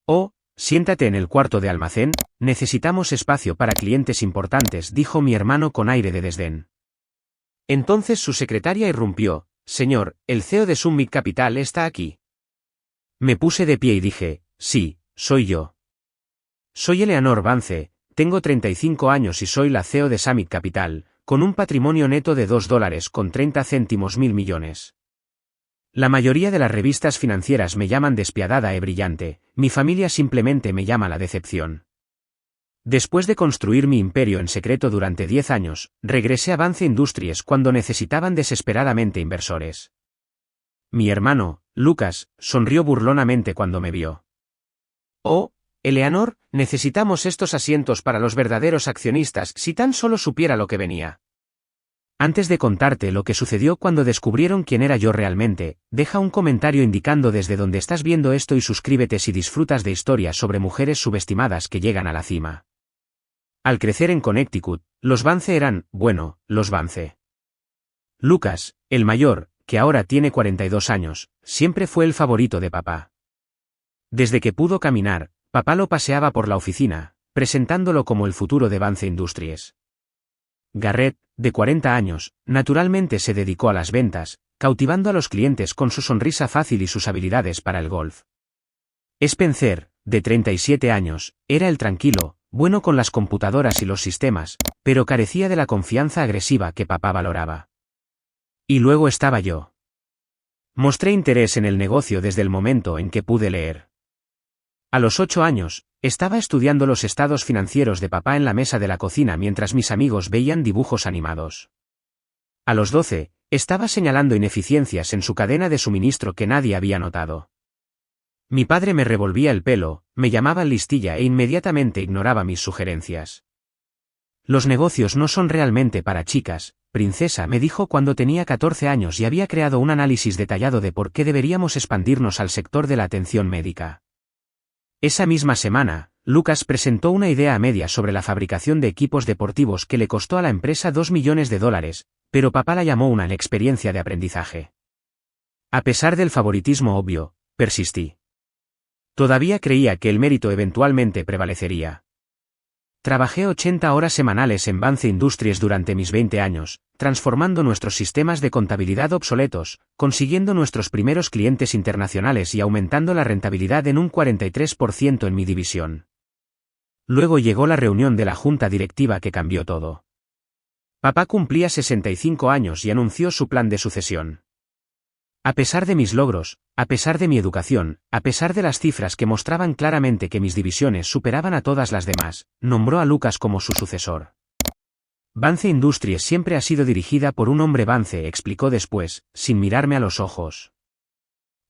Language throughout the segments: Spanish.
Oh, siéntate en el cuarto de almacén, necesitamos espacio para clientes importantes, dijo mi hermano con aire de desdén. Entonces su secretaria irrumpió: señor, el CEO de Summit Capital está aquí. Me puse de pie y dije: sí, soy yo. Soy Eleanor Vance, tengo 35 años y soy la CEO de Summit Capital, con un patrimonio neto de $2.30 mil millones. La mayoría de las revistas financieras me llaman despiadada e brillante, mi familia simplemente me llama la decepción. Después de construir mi imperio en secreto durante 10 años, regresé a Vance Industries cuando necesitaban desesperadamente inversores. Mi hermano, Lucas, sonrió burlonamente cuando me vio. Oh, Eleanor, necesitamos estos asientos para los verdaderos accionistas, si tan solo supiera lo que venía. Antes de contarte lo que sucedió cuando descubrieron quién era yo realmente, deja un comentario indicando desde dónde estás viendo esto y suscríbete si disfrutas de historias sobre mujeres subestimadas que llegan a la cima. Al crecer en Connecticut, los Vance eran, bueno, los Vance. Lucas, el mayor, que ahora tiene 42 años, siempre fue el favorito de papá. Desde que pudo caminar, papá lo paseaba por la oficina, presentándolo como el futuro de Vance Industries. Garrett, de 40 años, naturalmente se dedicó a las ventas, cautivando a los clientes con su sonrisa fácil y sus habilidades para el golf. Spencer, de 37 años, era el tranquilo, bueno con las computadoras y los sistemas, pero carecía de la confianza agresiva que papá valoraba. Y luego estaba yo. Mostré interés en el negocio desde el momento en que pude leer. A los 8 años, estaba estudiando los estados financieros de papá en la mesa de la cocina mientras mis amigos veían dibujos animados. A los 12, estaba señalando ineficiencias en su cadena de suministro que nadie había notado. Mi padre me revolvía el pelo, me llamaba listilla e inmediatamente ignoraba mis sugerencias. Los negocios no son realmente para chicas, princesa, me dijo cuando tenía 14 años y había creado un análisis detallado de por qué deberíamos expandirnos al sector de la atención médica. Esa misma semana, Lucas presentó una idea a medias sobre la fabricación de equipos deportivos que le costó a la empresa $2 millones, pero papá la llamó una experiencia de aprendizaje. A pesar del favoritismo obvio, persistí. Todavía creía que el mérito eventualmente prevalecería. Trabajé 80 horas semanales en Vance Industries durante mis 20 años, transformando nuestros sistemas de contabilidad obsoletos, consiguiendo nuestros primeros clientes internacionales y aumentando la rentabilidad en un 43% en mi división. Luego llegó la reunión de la junta directiva que cambió todo. Papá cumplía 65 años y anunció su plan de sucesión. A pesar de mis logros, a pesar de mi educación, a pesar de las cifras que mostraban claramente que mis divisiones superaban a todas las demás, nombró a Lucas como su sucesor. Vance Industries siempre ha sido dirigida por un hombre Vance, explicó después, sin mirarme a los ojos.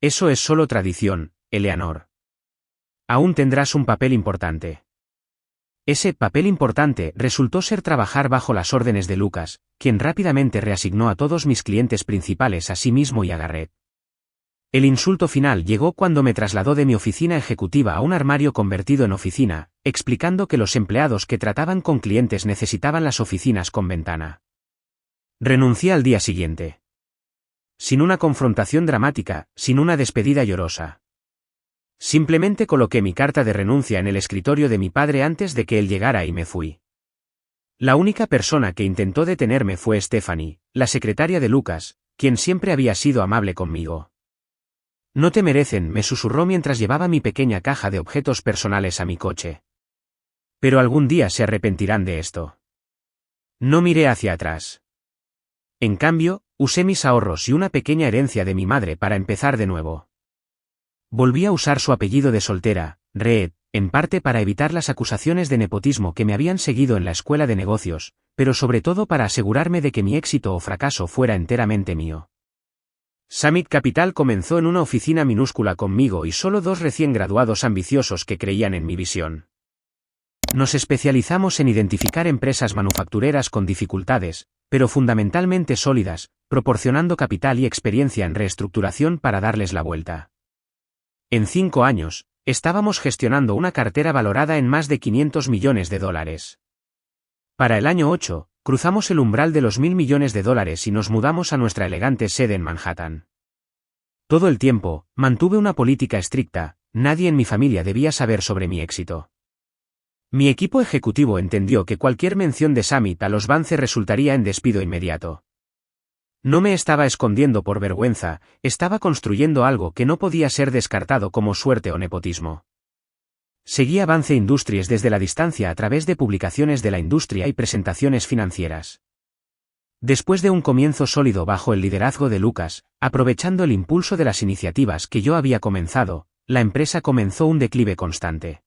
Eso es solo tradición, Eleanor. Aún tendrás un papel importante. Ese papel importante resultó ser trabajar bajo las órdenes de Lucas, quien rápidamente reasignó a todos mis clientes principales a sí mismo y a Garrett. El insulto final llegó cuando me trasladó de mi oficina ejecutiva a un armario convertido en oficina, explicando que los empleados que trataban con clientes necesitaban las oficinas con ventana. Renuncié al día siguiente. Sin una confrontación dramática, sin una despedida llorosa. Simplemente coloqué mi carta de renuncia en el escritorio de mi padre antes de que él llegara y me fui. La única persona que intentó detenerme fue Stephanie, la secretaria de Lucas, quien siempre había sido amable conmigo. No te merecen, me susurró mientras llevaba mi pequeña caja de objetos personales a mi coche. Pero algún día se arrepentirán de esto. No miré hacia atrás. En cambio, usé mis ahorros y una pequeña herencia de mi madre para empezar de nuevo. Volví a usar su apellido de soltera, Reed, en parte para evitar las acusaciones de nepotismo que me habían seguido en la escuela de negocios, pero sobre todo para asegurarme de que mi éxito o fracaso fuera enteramente mío. Summit Capital comenzó en una oficina minúscula conmigo y solo 2 recién graduados ambiciosos que creían en mi visión. Nos especializamos en identificar empresas manufactureras con dificultades, pero fundamentalmente sólidas, proporcionando capital y experiencia en reestructuración para darles la vuelta. En 5 años, estábamos gestionando una cartera valorada en más de $500 millones. Para el año 8, cruzamos el umbral de los $1.000 millones y nos mudamos a nuestra elegante sede en Manhattan. Todo el tiempo, mantuve una política estricta: nadie en mi familia debía saber sobre mi éxito. Mi equipo ejecutivo entendió que cualquier mención de Summit a los Vance resultaría en despido inmediato. No me estaba escondiendo por vergüenza, estaba construyendo algo que no podía ser descartado como suerte o nepotismo. Seguía Vance Industries desde la distancia a través de publicaciones de la industria y presentaciones financieras. Después de un comienzo sólido bajo el liderazgo de Lucas, aprovechando el impulso de las iniciativas que yo había comenzado, la empresa comenzó un declive constante.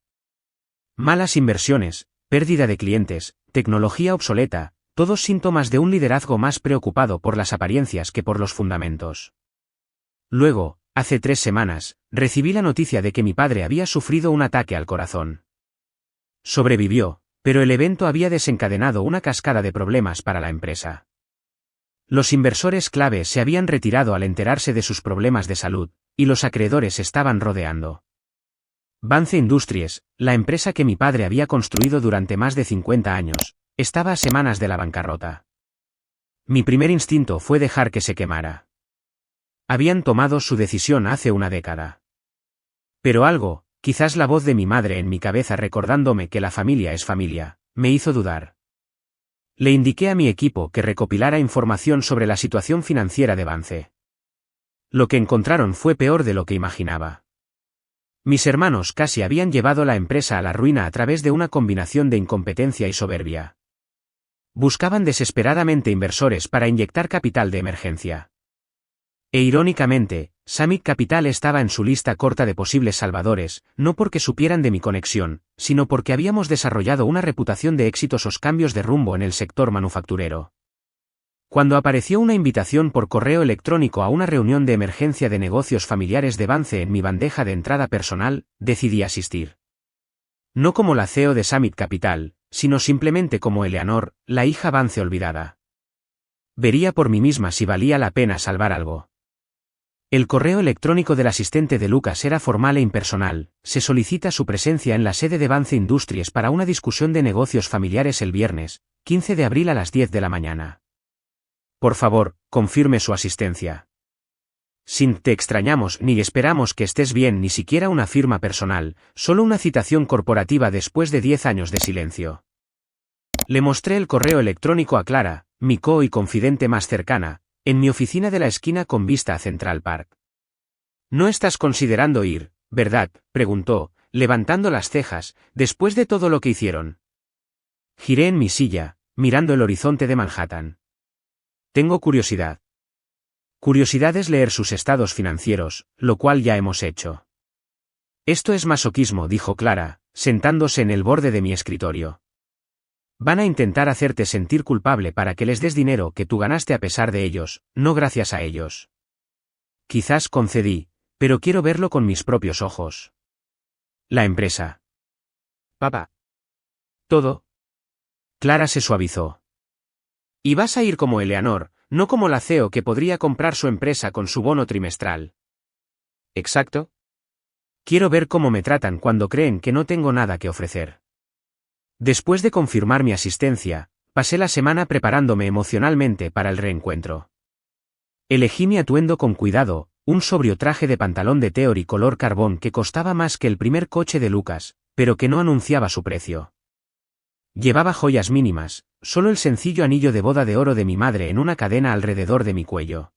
Malas inversiones, pérdida de clientes, tecnología obsoleta, todos síntomas de un liderazgo más preocupado por las apariencias que por los fundamentos. Luego, hace 3 semanas, recibí la noticia de que mi padre había sufrido un ataque al corazón. Sobrevivió, pero el evento había desencadenado una cascada de problemas para la empresa. Los inversores clave se habían retirado al enterarse de sus problemas de salud, y los acreedores estaban rodeando. Vance Industries, la empresa que mi padre había construido durante más de 50 años, estaba a semanas de la bancarrota. Mi primer instinto fue dejar que se quemara. Habían tomado su decisión hace una década. Pero algo, quizás la voz de mi madre en mi cabeza recordándome que la familia es familia, me hizo dudar. Le indiqué a mi equipo que recopilara información sobre la situación financiera de Vance. Lo que encontraron fue peor de lo que imaginaba. Mis hermanos casi habían llevado la empresa a la ruina a través de una combinación de incompetencia y soberbia. Buscaban desesperadamente inversores para inyectar capital de emergencia. E irónicamente, Summit Capital estaba en su lista corta de posibles salvadores, no porque supieran de mi conexión, sino porque habíamos desarrollado una reputación de exitosos cambios de rumbo en el sector manufacturero. Cuando apareció una invitación por correo electrónico a una reunión de emergencia de negocios familiares de Vance en mi bandeja de entrada personal, decidí asistir. No como la CEO de Summit Capital, sino simplemente como Eleanor, la hija Vance olvidada. Vería por mí misma si valía la pena salvar algo. El correo electrónico del asistente de Lucas era formal e impersonal. Se solicita su presencia en la sede de Vance Industries para una discusión de negocios familiares el viernes, 15 de abril a las 10 de la mañana. Por favor, confirme su asistencia. Sin te extrañamos ni esperamos que estés bien, ni siquiera una firma personal, solo una citación corporativa después de 10 años de silencio. Le mostré el correo electrónico a Clara, mi co y confidente más cercana, en mi oficina de la esquina con vista a Central Park. ¿No estás considerando ir, verdad?, preguntó, levantando las cejas, después de todo lo que hicieron. Giré en mi silla, mirando el horizonte de Manhattan. Tengo curiosidad. Curiosidad es leer sus estados financieros, lo cual ya hemos hecho. Esto es masoquismo, dijo Clara, sentándose en el borde de mi escritorio. Van a intentar hacerte sentir culpable para que les des dinero que tú ganaste a pesar de ellos, no gracias a ellos. Quizás concedí, pero quiero verlo con mis propios ojos. La empresa. Papá. Todo. Clara se suavizó. Y vas a ir como Eleanor, no como la CEO que podría comprar su empresa con su bono trimestral. Exacto. Quiero ver cómo me tratan cuando creen que no tengo nada que ofrecer. Después de confirmar mi asistencia, pasé la semana preparándome emocionalmente para el reencuentro. Elegí mi atuendo con cuidado, un sobrio traje de pantalón de Theory color carbón que costaba más que el primer coche de Lucas, pero que no anunciaba su precio. Llevaba joyas mínimas, solo el sencillo anillo de boda de oro de mi madre en una cadena alrededor de mi cuello.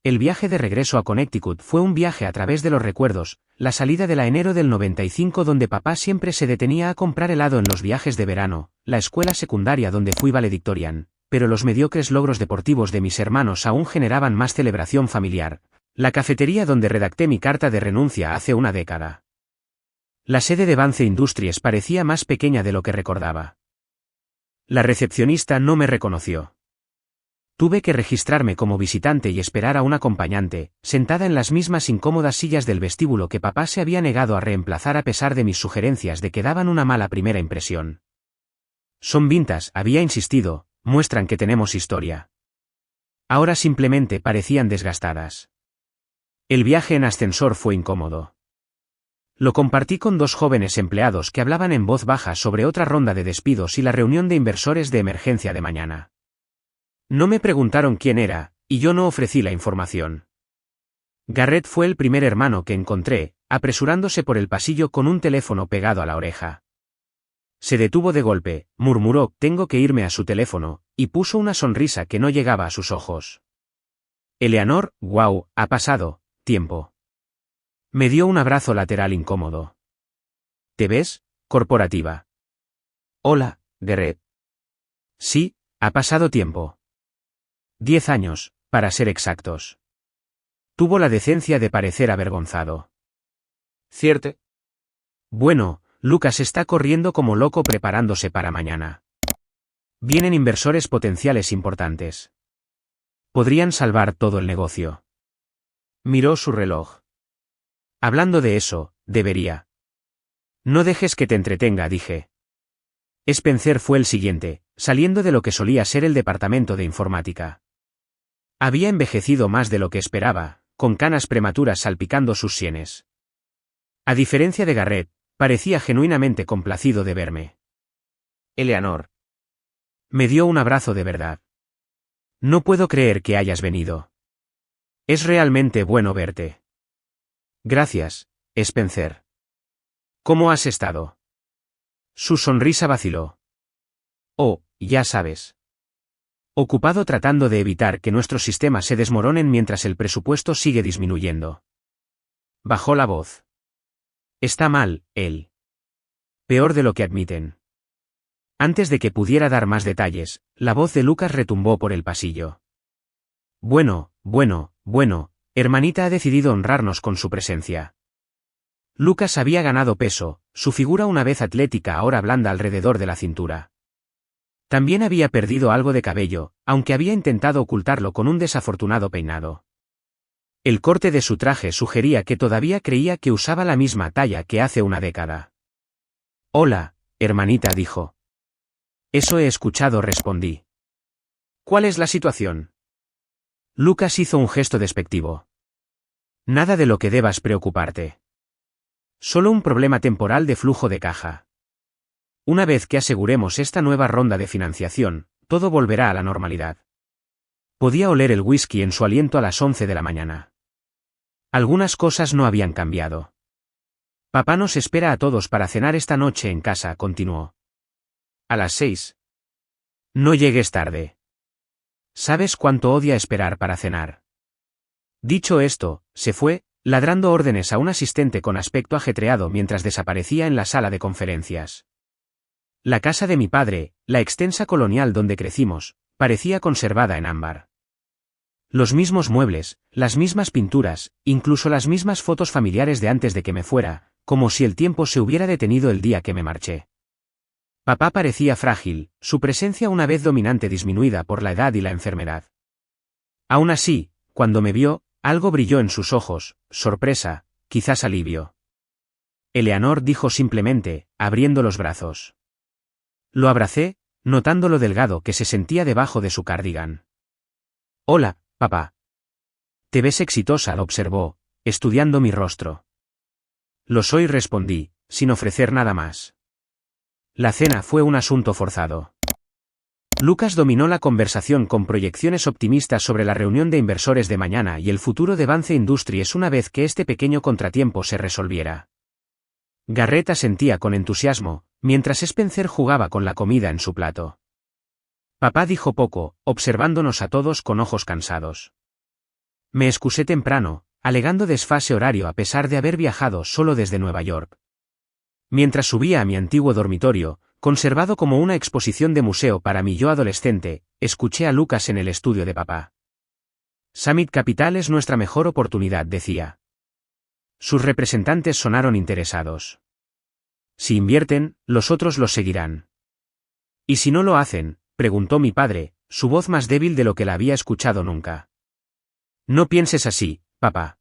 El viaje de regreso a Connecticut fue un viaje a través de los recuerdos, la salida de la enero del 95 donde papá siempre se detenía a comprar helado en los viajes de verano, la escuela secundaria donde fui valedictorian, pero los mediocres logros deportivos de mis hermanos aún generaban más celebración familiar, la cafetería donde redacté mi carta de renuncia hace una década. La sede de Vance Industries parecía más pequeña de lo que recordaba. La recepcionista no me reconoció. Tuve que registrarme como visitante y esperar a un acompañante, sentada en las mismas incómodas sillas del vestíbulo que papá se había negado a reemplazar a pesar de mis sugerencias de que daban una mala primera impresión. Son vintage, había insistido, muestran que tenemos historia. Ahora simplemente parecían desgastadas. El viaje en ascensor fue incómodo. Lo compartí con 2 jóvenes empleados que hablaban en voz baja sobre otra ronda de despidos y la reunión de inversores de emergencia de mañana. No me preguntaron quién era, y yo no ofrecí la información. Garrett fue el primer hermano que encontré, apresurándose por el pasillo con un teléfono pegado a la oreja. Se detuvo de golpe, murmuró, tengo que irme a su teléfono, y puso una sonrisa que no llegaba a sus ojos. Eleanor, guau, ha pasado tiempo. Me dio un abrazo lateral incómodo. ¿Te ves? Corporativa. Hola, Garrett. Sí, ha pasado tiempo. 10 años, para ser exactos. Tuvo la decencia de parecer avergonzado. ¿Cierto? Bueno, Lucas está corriendo como loco preparándose para mañana. Vienen inversores potenciales importantes. Podrían salvar todo el negocio. Miró su reloj. Hablando de eso, debería. No dejes que te entretenga, dije. Spencer fue el siguiente, saliendo de lo que solía ser el departamento de informática. Había envejecido más de lo que esperaba, con canas prematuras salpicando sus sienes. A diferencia de Garrett, parecía genuinamente complacido de verme. Eleanor. Me dio un abrazo de verdad. No puedo creer que hayas venido. Es realmente bueno verte. Gracias, Spencer. ¿Cómo has estado? Su sonrisa vaciló. Oh, ya sabes. Ocupado tratando de evitar que nuestros sistemas se desmoronen mientras el presupuesto sigue disminuyendo. Bajó la voz. Está mal, él. Peor de lo que admiten. Antes de que pudiera dar más detalles, la voz de Lucas retumbó por el pasillo. Bueno, hermanita ha decidido honrarnos con su presencia. Lucas había ganado peso, su figura una vez atlética ahora blanda alrededor de la cintura. También había perdido algo de cabello, aunque había intentado ocultarlo con un desafortunado peinado. El corte de su traje sugería que todavía creía que usaba la misma talla que hace una década. Hola, hermanita, dijo. Eso he escuchado, respondí. ¿Cuál es la situación? Lucas hizo un gesto despectivo. Nada de lo que debas preocuparte. Solo un problema temporal de flujo de caja. Una vez que aseguremos esta nueva ronda de financiación, todo volverá a la normalidad. Podía oler el whisky en su aliento a las 11 de la mañana. Algunas cosas no habían cambiado. Papá nos espera a todos para cenar esta noche en casa, continuó. A las 6. No llegues tarde. ¿Sabes cuánto odia esperar para cenar? Dicho esto, se fue, ladrando órdenes a un asistente con aspecto ajetreado mientras desaparecía en la sala de conferencias. La casa de mi padre, la extensa colonial donde crecimos, parecía conservada en ámbar. Los mismos muebles, las mismas pinturas, incluso las mismas fotos familiares de antes de que me fuera, como si el tiempo se hubiera detenido el día que me marché. Papá parecía frágil, su presencia una vez dominante disminuida por la edad y la enfermedad. Aún así, cuando me vio, algo brilló en sus ojos, sorpresa, quizás alivio. Eleanor, dijo simplemente, abriendo los brazos. Lo abracé, notando lo delgado que se sentía debajo de su cardigan. Hola, papá. Te ves exitosa, observó, estudiando mi rostro. Lo soy, respondí, sin ofrecer nada más. La cena fue un asunto forzado. Lucas dominó la conversación con proyecciones optimistas sobre la reunión de inversores de mañana y el futuro de Vance Industries una vez que este pequeño contratiempo se resolviera. Garrett asentía con entusiasmo, mientras Spencer jugaba con la comida en su plato. Papá dijo poco, observándonos a todos con ojos cansados. Me excusé temprano, alegando desfase horario a pesar de haber viajado solo desde Nueva York. Mientras subía a mi antiguo dormitorio, conservado como una exposición de museo para mi yo adolescente, escuché a Lucas en el estudio de papá. Summit Capital es nuestra mejor oportunidad, decía. Sus representantes sonaron interesados. Si invierten, los otros los seguirán. ¿Y si no lo hacen?, preguntó mi padre, su voz más débil de lo que la había escuchado nunca. No pienses así, papá.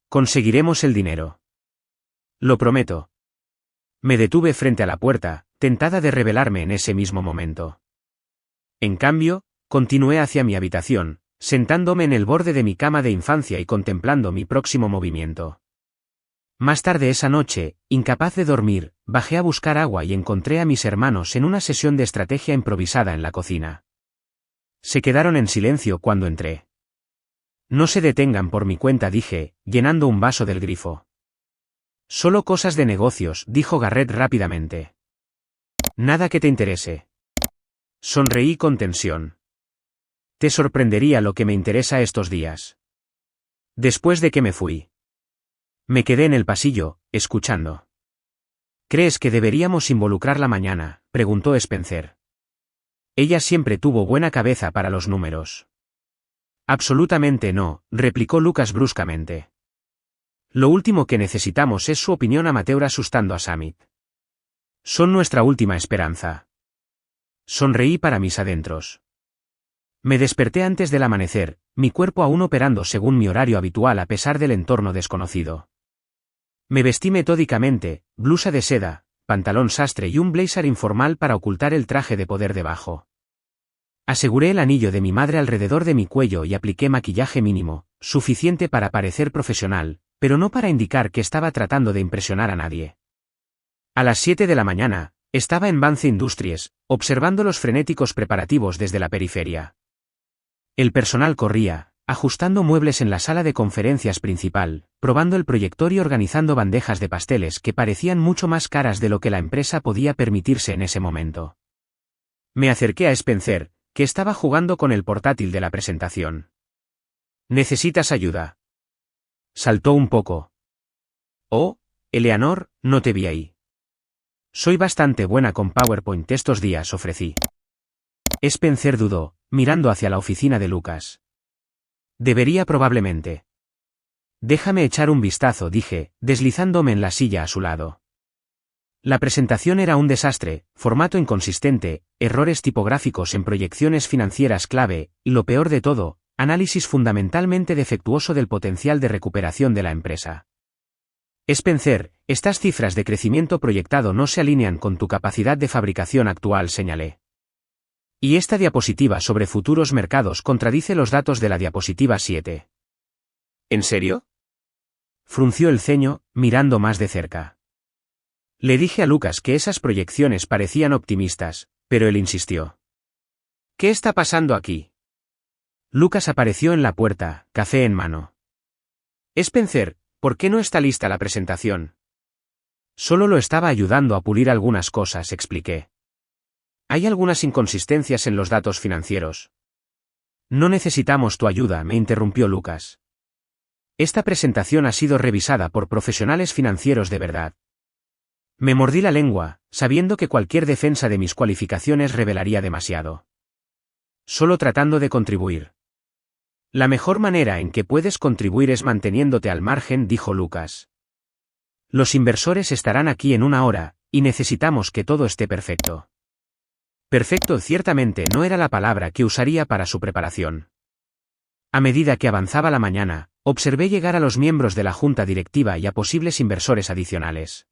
Conseguiremos el dinero. Lo prometo. Me detuve frente a la puerta, tentada de rebelarme en ese mismo momento. En cambio, continué hacia mi habitación, sentándome en el borde de mi cama de infancia y contemplando mi próximo movimiento. Más tarde esa noche, incapaz de dormir, bajé a buscar agua y encontré a mis hermanos en una sesión de estrategia improvisada en la cocina. Se quedaron en silencio cuando entré. No se detengan por mi cuenta, dije, llenando un vaso del grifo. Solo cosas de negocios, dijo Garrett rápidamente. Nada que te interese. Sonreí con tensión. Te sorprendería lo que me interesa estos días. Después de que me fui. Me quedé en el pasillo, escuchando. ¿Crees que deberíamos involucrarla mañana?, preguntó Spencer. Ella siempre tuvo buena cabeza para los números. Absolutamente no, replicó Lucas bruscamente. Lo último que necesitamos es su opinión amateur asustando a Summit. Son nuestra última esperanza. Sonreí para mis adentros. Me desperté antes del amanecer, mi cuerpo aún operando según mi horario habitual a pesar del entorno desconocido. Me vestí metódicamente, blusa de seda, pantalón sastre y un blazer informal para ocultar el traje de poder debajo. Aseguré el anillo de mi madre alrededor de mi cuello y apliqué maquillaje mínimo, suficiente para parecer profesional, pero no para indicar que estaba tratando de impresionar a nadie. A las 7 de la mañana, estaba en Vance Industries, observando los frenéticos preparativos desde la periferia. El personal corría, ajustando muebles en la sala de conferencias principal, probando el proyector y organizando bandejas de pasteles que parecían mucho más caras de lo que la empresa podía permitirse en ese momento. Me acerqué a Spencer, que estaba jugando con el portátil de la presentación. ¿Necesitas ayuda? Saltó un poco. Oh, Eleanor, no te vi ahí. Soy bastante buena con PowerPoint estos días, ofrecí. Spencer dudó, mirando hacia la oficina de Lucas. Debería probablemente. Déjame echar un vistazo, dije, deslizándome en la silla a su lado. La presentación era un desastre, formato inconsistente, errores tipográficos en proyecciones financieras clave, y lo peor de todo, análisis fundamentalmente defectuoso del potencial de recuperación de la empresa. Spencer, estas cifras de crecimiento proyectado no se alinean con tu capacidad de fabricación actual, señalé. Y esta diapositiva sobre futuros mercados contradice los datos de la diapositiva 7. ¿En serio? Frunció el ceño, mirando más de cerca. Le dije a Lucas que esas proyecciones parecían optimistas, pero él insistió. ¿Qué está pasando aquí? Lucas apareció en la puerta, café en mano. Spencer, ¿por qué no está lista la presentación? Solo lo estaba ayudando a pulir algunas cosas, expliqué. Hay algunas inconsistencias en los datos financieros. No necesitamos tu ayuda, me interrumpió Lucas. Esta presentación ha sido revisada por profesionales financieros de verdad. Me mordí la lengua, sabiendo que cualquier defensa de mis cualificaciones revelaría demasiado. Solo tratando de contribuir. La mejor manera en que puedes contribuir es manteniéndote al margen, dijo Lucas. Los inversores estarán aquí en 1 hora, y necesitamos que todo esté perfecto. Perfecto ciertamente no era la palabra que usaría para su preparación. A medida que avanzaba la mañana, observé llegar a los miembros de la junta directiva y a posibles inversores adicionales.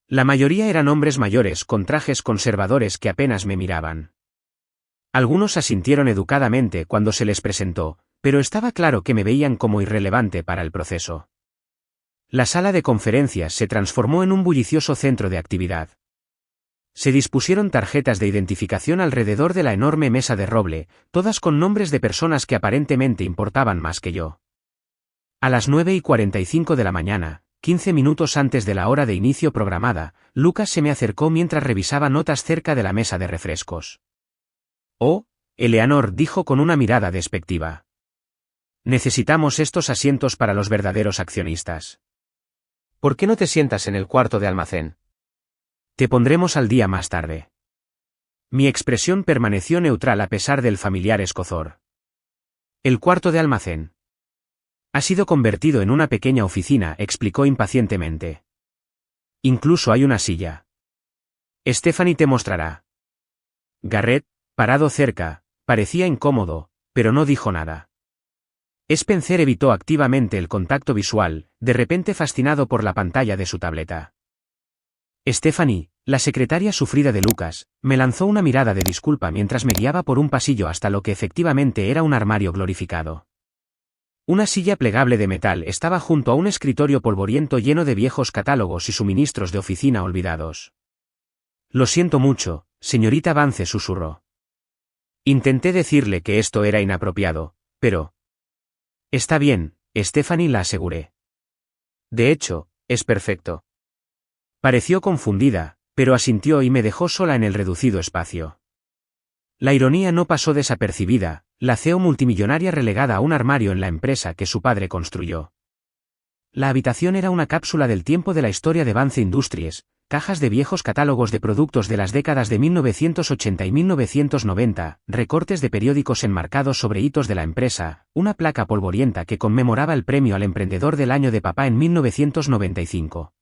La mayoría eran hombres mayores con trajes conservadores que apenas me miraban. Algunos asintieron educadamente cuando se les presentó, pero estaba claro que me veían como irrelevante para el proceso. La sala de conferencias se transformó en un bullicioso centro de actividad. Se dispusieron tarjetas de identificación alrededor de la enorme mesa de roble, todas con nombres de personas que aparentemente importaban más que yo. A las 9:45 de la mañana, 15 minutos antes de la hora de inicio programada, Lucas se me acercó mientras revisaba notas cerca de la mesa de refrescos. Oh, Eleanor, dijo con una mirada despectiva. Necesitamos estos asientos para los verdaderos accionistas. ¿Por qué no te sientas en el cuarto de almacén? Te pondremos al día más tarde. Mi expresión permaneció neutral a pesar del familiar escozor. El cuarto de almacén. Ha sido convertido en una pequeña oficina, explicó impacientemente. Incluso hay una silla. Stephanie te mostrará. Garrett, parado cerca, parecía incómodo, pero no dijo nada. Spencer evitó activamente el contacto visual, de repente fascinado por la pantalla de su tableta. Stephanie, la secretaria sufrida de Lucas, me lanzó una mirada de disculpa mientras me guiaba por un pasillo hasta lo que efectivamente era un armario glorificado. Una silla plegable de metal estaba junto a un escritorio polvoriento lleno de viejos catálogos y suministros de oficina olvidados. Lo siento mucho, señorita Vance, susurró. Intenté decirle que esto era inapropiado, pero... Está bien, Stephanie, la aseguré. De hecho, es perfecto. Pareció confundida, pero asintió y me dejó sola en el reducido espacio. La ironía no pasó desapercibida, la CEO multimillonaria relegada a un armario en la empresa que su padre construyó. La habitación era una cápsula del tiempo de la historia de Vance Industries, cajas de viejos catálogos de productos de las décadas de 1980 y 1990, recortes de periódicos enmarcados sobre hitos de la empresa, una placa polvorienta que conmemoraba el premio al emprendedor del año de papá en 1995.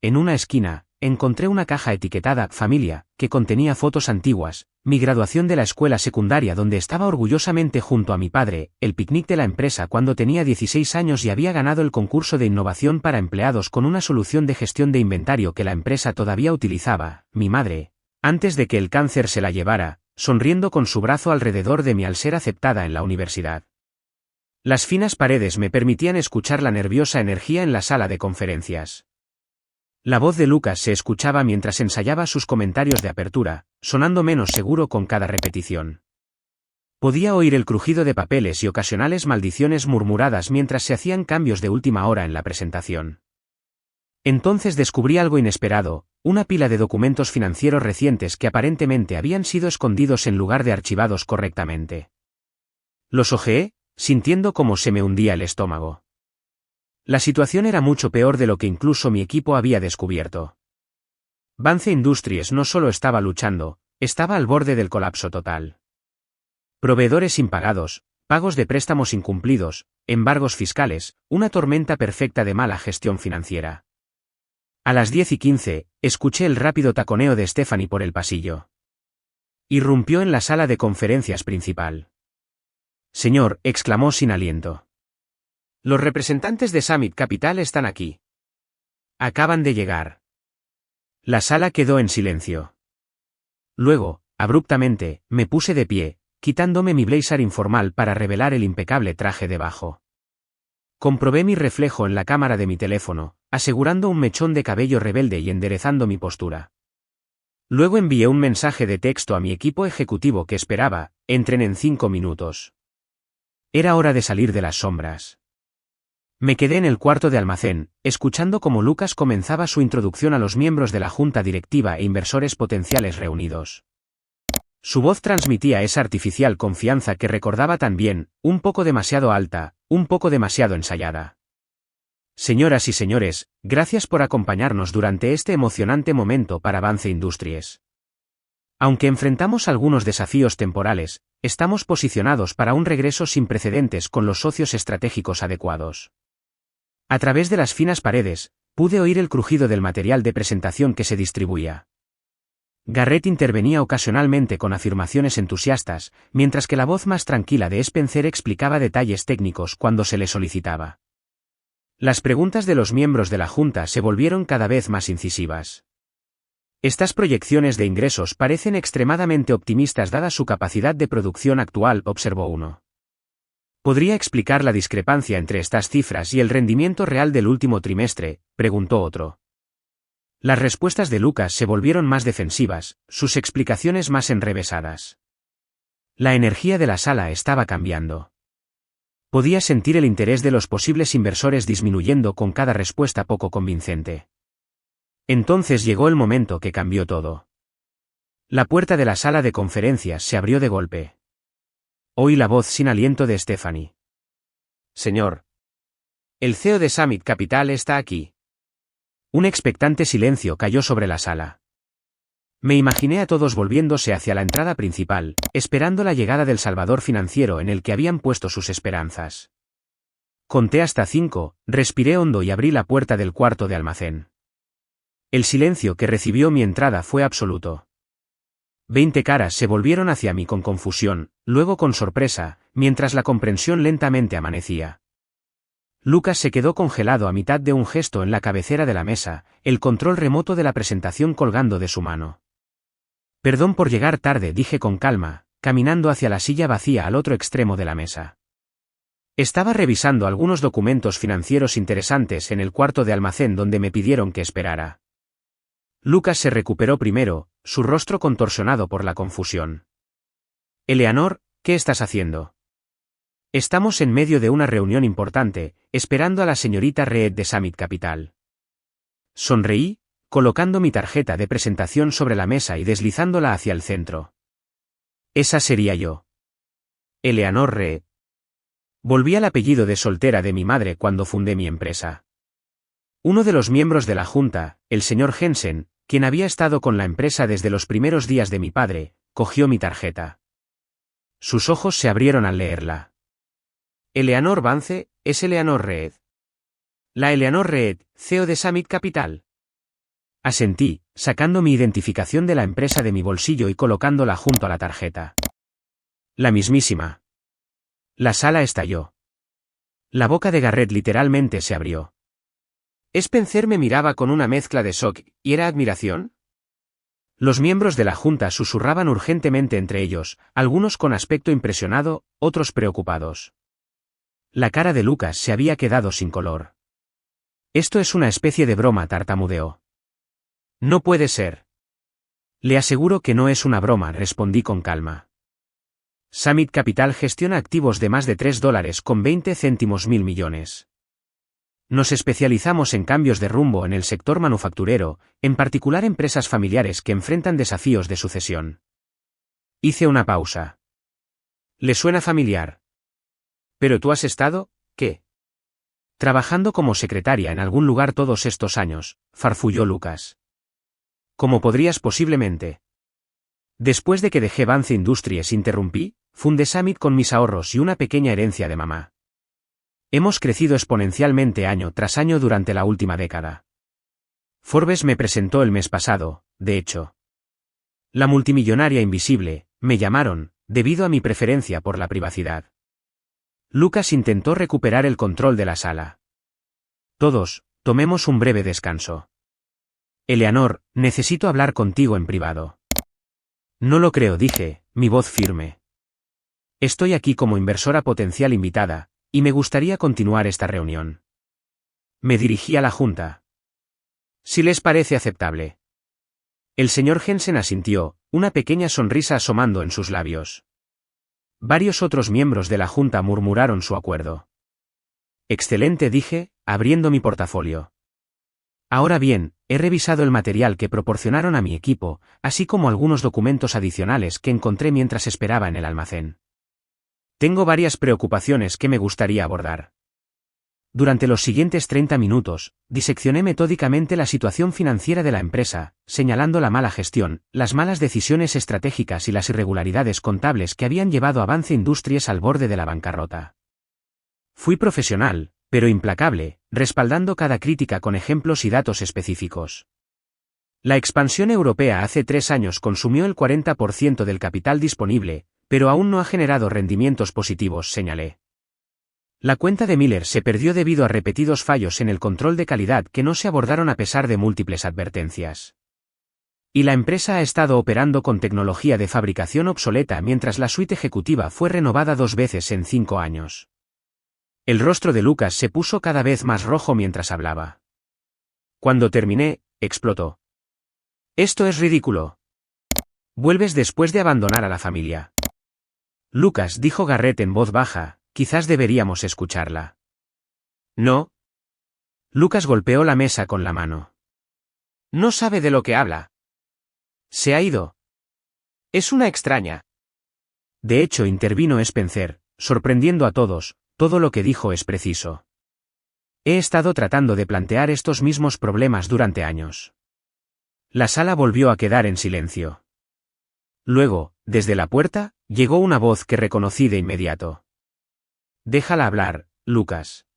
En una esquina, encontré una caja etiquetada Familia, que contenía fotos antiguas, mi graduación de la escuela secundaria donde estaba orgullosamente junto a mi padre, el picnic de la empresa cuando tenía 16 años y había ganado el concurso de innovación para empleados con una solución de gestión de inventario que la empresa todavía utilizaba, mi madre, antes de que el cáncer se la llevara, sonriendo con su brazo alrededor de mí al ser aceptada en la universidad. Las finas paredes me permitían escuchar la nerviosa energía en la sala de conferencias. La voz de Lucas se escuchaba mientras ensayaba sus comentarios de apertura, sonando menos seguro con cada repetición. Podía oír el crujido de papeles y ocasionales maldiciones murmuradas mientras se hacían cambios de última hora en la presentación. Entonces descubrí algo inesperado, una pila de documentos financieros recientes que aparentemente habían sido escondidos en lugar de archivados correctamente. Los hojeé, sintiendo cómo se me hundía el estómago. La situación era mucho peor de lo que incluso mi equipo había descubierto. Vance Industries no solo estaba luchando, estaba al borde del colapso total. Proveedores impagados, pagos de préstamos incumplidos, embargos fiscales, una tormenta perfecta de mala gestión financiera. A las 10:15, escuché el rápido taconeo de Stephanie por el pasillo. Irrumpió en la sala de conferencias principal. «Señor», exclamó sin aliento. «Los representantes de Summit Capital están aquí. Acaban de llegar». La sala quedó en silencio. Luego, abruptamente, me puse de pie, quitándome mi blazer informal para revelar el impecable traje debajo. Comprobé mi reflejo en la cámara de mi teléfono, asegurando un mechón de cabello rebelde y enderezando mi postura. Luego envié un mensaje de texto a mi equipo ejecutivo que esperaba, entren en 5 minutos. Era hora de salir de las sombras. Me quedé en el cuarto de almacén, escuchando cómo Lucas comenzaba su introducción a los miembros de la junta directiva e inversores potenciales reunidos. Su voz transmitía esa artificial confianza que recordaba tan bien, un poco demasiado alta, un poco demasiado ensayada. Señoras y señores, gracias por acompañarnos durante este emocionante momento para Vance Industries. Aunque enfrentamos algunos desafíos temporales, estamos posicionados para un regreso sin precedentes con los socios estratégicos adecuados. A través de las finas paredes, pude oír el crujido del material de presentación que se distribuía. Garrett intervenía ocasionalmente con afirmaciones entusiastas, mientras que la voz más tranquila de Spencer explicaba detalles técnicos cuando se le solicitaba. Las preguntas de los miembros de la junta se volvieron cada vez más incisivas. Estas proyecciones de ingresos parecen extremadamente optimistas dada su capacidad de producción actual, observó uno. ¿Podría explicar la discrepancia entre estas cifras y el rendimiento real del último trimestre?, preguntó otro. Las respuestas de Lucas se volvieron más defensivas, sus explicaciones más enrevesadas. La energía de la sala estaba cambiando. Podía sentir el interés de los posibles inversores disminuyendo con cada respuesta poco convincente. Entonces llegó el momento que cambió todo. La puerta de la sala de conferencias se abrió de golpe. Oí la voz sin aliento de Stephanie. «Señor. El CEO de Summit Capital está aquí». Un expectante silencio cayó sobre la sala. Me imaginé a todos volviéndose hacia la entrada principal, esperando la llegada del salvador financiero en el que habían puesto sus esperanzas. Conté hasta 5, respiré hondo y abrí la puerta del cuarto de almacén. El silencio que recibió mi entrada fue absoluto. 20 caras se volvieron hacia mí con confusión, luego con sorpresa, mientras la comprensión lentamente amanecía. Lucas se quedó congelado a mitad de un gesto en la cabecera de la mesa, el control remoto de la presentación colgando de su mano. «Perdón por llegar tarde», dije con calma, caminando hacia la silla vacía al otro extremo de la mesa. Estaba revisando algunos documentos financieros interesantes en el cuarto de almacén donde me pidieron que esperara. Lucas se recuperó primero, su rostro contorsionado por la confusión. «Eleanor, ¿qué estás haciendo?» «Estamos en medio de una reunión importante, esperando a la señorita Reed de Summit Capital». Sonreí, colocando mi tarjeta de presentación sobre la mesa y deslizándola hacia el centro. Esa sería yo. Eleanor Reed. Volví al apellido de soltera de mi madre cuando fundé mi empresa. Uno de los miembros de la junta, el señor Jensen, quien había estado con la empresa desde los primeros días de mi padre, cogió mi tarjeta. Sus ojos se abrieron al leerla. Eleanor Vance, es Eleanor Reed. La Eleanor Reed, CEO de Summit Capital. Asentí, sacando mi identificación de la empresa de mi bolsillo y colocándola junto a la tarjeta. La mismísima. La sala estalló. La boca de Garrett literalmente se abrió. Spencer me miraba con una mezcla de shock, ¿y era admiración? Los miembros de la junta susurraban urgentemente entre ellos, algunos con aspecto impresionado, otros preocupados. La cara de Lucas se había quedado sin color. Esto es una especie de broma, tartamudeó. No puede ser. Le aseguro que no es una broma, respondí con calma. Summit Capital gestiona activos de más de $3,20 mil millones. Nos especializamos en cambios de rumbo en el sector manufacturero, en particular empresas familiares que enfrentan desafíos de sucesión. Hice una pausa. ¿Le suena familiar? ¿Pero tú has estado, qué? Trabajando como secretaria en algún lugar todos estos años, farfulló Lucas. ¿Cómo podrías posiblemente? Después de que dejé Vance Industries, interrumpí, fundé Summit con mis ahorros y una pequeña herencia de mamá. Hemos crecido exponencialmente año tras año durante la última década. Forbes me presentó el mes pasado, de hecho. La multimillonaria invisible, me llamaron, debido a mi preferencia por la privacidad. Lucas intentó recuperar el control de la sala. Todos, tomemos un breve descanso. Eleanor, necesito hablar contigo en privado. No lo creo, dije, mi voz firme. Estoy aquí como inversora potencial invitada, y me gustaría continuar esta reunión. Me dirigí a la junta. Si les parece aceptable. El señor Jensen asintió, una pequeña sonrisa asomando en sus labios. Varios otros miembros de la junta murmuraron su acuerdo. Excelente, dije, abriendo mi portafolio. Ahora bien, he revisado el material que proporcionaron a mi equipo, así como algunos documentos adicionales que encontré mientras esperaba en el almacén. Tengo varias preocupaciones que me gustaría abordar. Durante los siguientes 30 minutos, diseccioné metódicamente la situación financiera de la empresa, señalando la mala gestión, las malas decisiones estratégicas y las irregularidades contables que habían llevado a Vance Industries al borde de la bancarrota. Fui profesional, pero implacable, respaldando cada crítica con ejemplos y datos específicos. La expansión europea hace 3 años consumió el 40% del capital disponible, pero aún no ha generado rendimientos positivos, señalé. La cuenta de Miller se perdió debido a repetidos fallos en el control de calidad que no se abordaron a pesar de múltiples advertencias. Y la empresa ha estado operando con tecnología de fabricación obsoleta mientras la suite ejecutiva fue renovada 2 veces en 5 años. El rostro de Lucas se puso cada vez más rojo mientras hablaba. Cuando terminé, explotó. Esto es ridículo. Vuelves después de abandonar a la familia. Lucas, dijo Garrett en voz baja, quizás deberíamos escucharla. No. Lucas golpeó la mesa con la mano. No sabe de lo que habla. Se ha ido. Es una extraña. De hecho, intervino Spencer, sorprendiendo a todos, todo lo que dijo es preciso. He estado tratando de plantear estos mismos problemas durante años. La sala volvió a quedar en silencio. Luego, desde la puerta, llegó una voz que reconocí de inmediato. Déjala hablar, Lucas.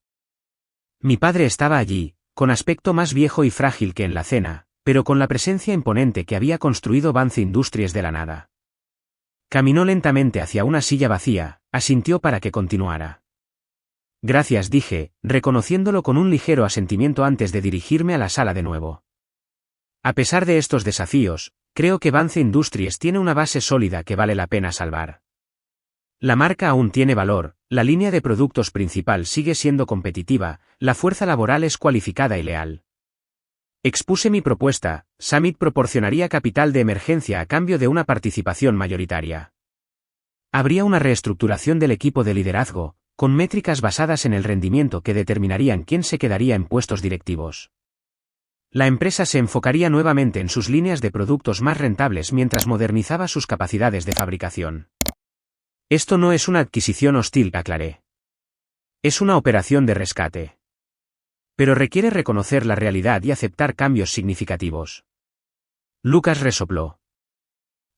Mi padre estaba allí, con aspecto más viejo y frágil que en la cena, pero con la presencia imponente que había construido Vance Industries de la nada. Caminó lentamente hacia una silla vacía, asintió para que continuara. Gracias, dije, reconociéndolo con un ligero asentimiento antes de dirigirme a la sala de nuevo. A pesar de estos desafíos, creo que Vance Industries tiene una base sólida que vale la pena salvar. La marca aún tiene valor, la línea de productos principal sigue siendo competitiva, la fuerza laboral es cualificada y leal. Expuse mi propuesta, Summit proporcionaría capital de emergencia a cambio de una participación mayoritaria. Habría una reestructuración del equipo de liderazgo, con métricas basadas en el rendimiento que determinarían quién se quedaría en puestos directivos. La empresa se enfocaría nuevamente en sus líneas de productos más rentables mientras modernizaba sus capacidades de fabricación. Esto no es una adquisición hostil, aclaré. Es una operación de rescate. Pero requiere reconocer la realidad y aceptar cambios significativos. Lucas resopló.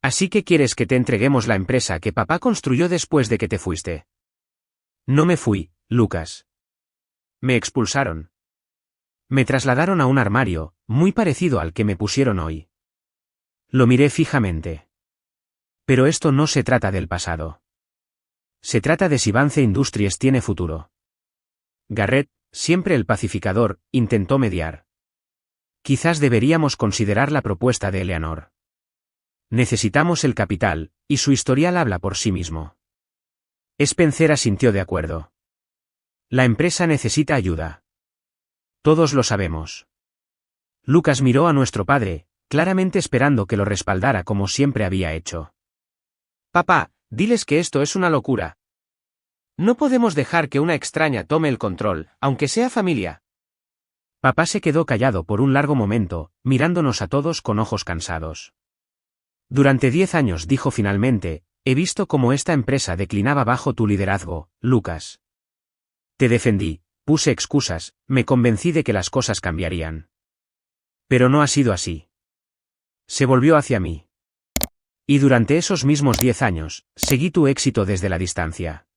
¿Así que quieres que te entreguemos la empresa que papá construyó después de que te fuiste? No me fui, Lucas. Me expulsaron. Me trasladaron a un armario, muy parecido al que me pusieron hoy. Lo miré fijamente. Pero esto no se trata del pasado. Se trata de si Vance Industries tiene futuro. Garrett, siempre el pacificador, intentó mediar. Quizás deberíamos considerar la propuesta de Eleanor. Necesitamos el capital, y su historial habla por sí mismo. Spencer asintió de acuerdo. La empresa necesita ayuda. Todos lo sabemos. Lucas miró a nuestro padre, claramente esperando que lo respaldara como siempre había hecho. Papá, diles que esto es una locura. No podemos dejar que una extraña tome el control, aunque sea familia. Papá se quedó callado por un largo momento, mirándonos a todos con ojos cansados. Durante 10 años, dijo finalmente, he visto cómo esta empresa declinaba bajo tu liderazgo, Lucas. Te defendí, puse excusas, me convencí de que las cosas cambiarían. Pero no ha sido así. Se volvió hacia mí. Y durante esos mismos 10 años, seguí tu éxito desde la distancia.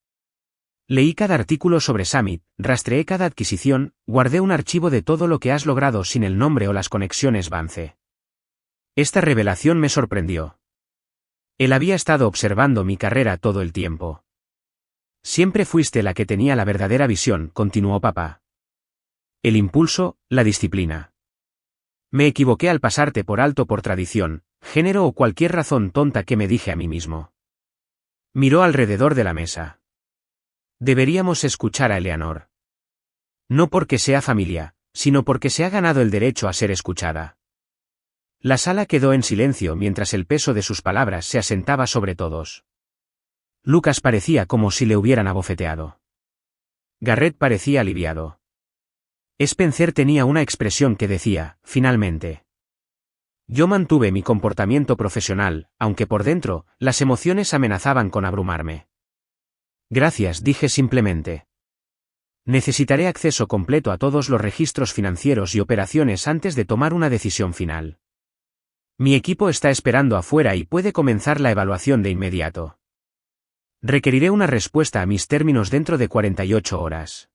Leí cada artículo sobre Summit, rastreé cada adquisición, guardé un archivo de todo lo que has logrado sin el nombre o las conexiones Vance. Esta revelación me sorprendió. Él había estado observando mi carrera todo el tiempo. Siempre fuiste la que tenía la verdadera visión, continuó papá. El impulso, la disciplina. Me equivoqué al pasarte por alto por tradición, género o cualquier razón tonta que me dije a mí mismo. Miró alrededor de la mesa. Deberíamos escuchar a Eleanor. No porque sea familia, sino porque se ha ganado el derecho a ser escuchada. La sala quedó en silencio mientras el peso de sus palabras se asentaba sobre todos. Lucas parecía como si le hubieran abofeteado. Garrett parecía aliviado. Spencer tenía una expresión que decía, finalmente. Yo mantuve mi comportamiento profesional, aunque por dentro, las emociones amenazaban con abrumarme. Gracias, dije simplemente. Necesitaré acceso completo a todos los registros financieros y operaciones antes de tomar una decisión final. Mi equipo está esperando afuera y puede comenzar la evaluación de inmediato. Requeriré una respuesta a mis términos dentro de 48 horas.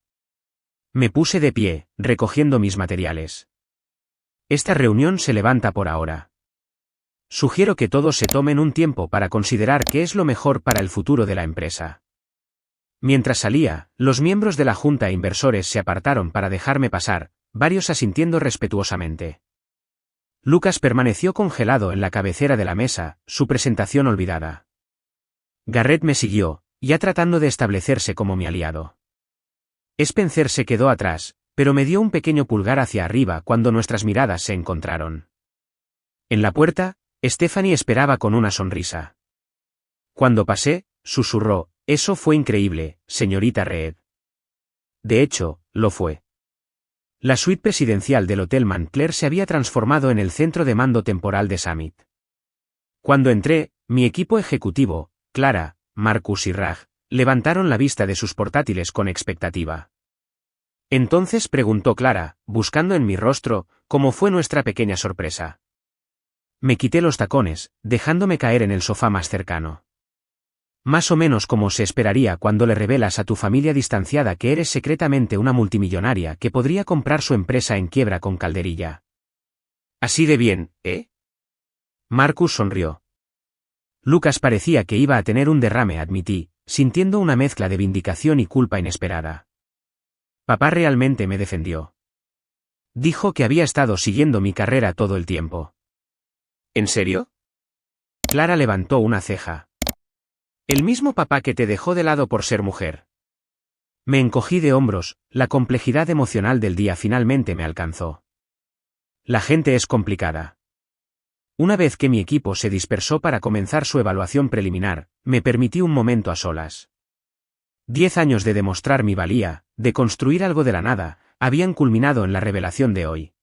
Me puse de pie, recogiendo mis materiales. Esta reunión se levanta por ahora. Sugiero que todos se tomen un tiempo para considerar qué es lo mejor para el futuro de la empresa. Mientras salía, los miembros de la junta e inversores se apartaron para dejarme pasar, varios asintiendo respetuosamente. Lucas permaneció congelado en la cabecera de la mesa, su presentación olvidada. Garrett me siguió, ya tratando de establecerse como mi aliado. Spencer se quedó atrás, pero me dio un pequeño pulgar hacia arriba cuando nuestras miradas se encontraron. En la puerta, Stephanie esperaba con una sonrisa. Cuando pasé, susurró, eso fue increíble, señorita Reed. De hecho, lo fue. La suite presidencial del Hotel Montclair se había transformado en el centro de mando temporal de Summit. Cuando entré, mi equipo ejecutivo, Clara, Marcus y Raj, levantaron la vista de sus portátiles con expectativa. Entonces preguntó Clara, buscando en mi rostro, cómo fue nuestra pequeña sorpresa. Me quité los tacones, dejándome caer en el sofá más cercano. Más o menos como se esperaría cuando le revelas a tu familia distanciada que eres secretamente una multimillonaria que podría comprar su empresa en quiebra con calderilla. Así de bien, ¿eh? Marcus sonrió. Lucas parecía que iba a tener un derrame, admití, sintiendo una mezcla de vindicación y culpa inesperada. Papá realmente me defendió. Dijo que había estado siguiendo mi carrera todo el tiempo. ¿En serio? Clara levantó una ceja. El mismo papá que te dejó de lado por ser mujer. Me encogí de hombros, la complejidad emocional del día finalmente me alcanzó. La gente es complicada. Una vez que mi equipo se dispersó para comenzar su evaluación preliminar, me permití un momento a solas. 10 años de demostrar mi valía, de construir algo de la nada, habían culminado en la revelación de hoy.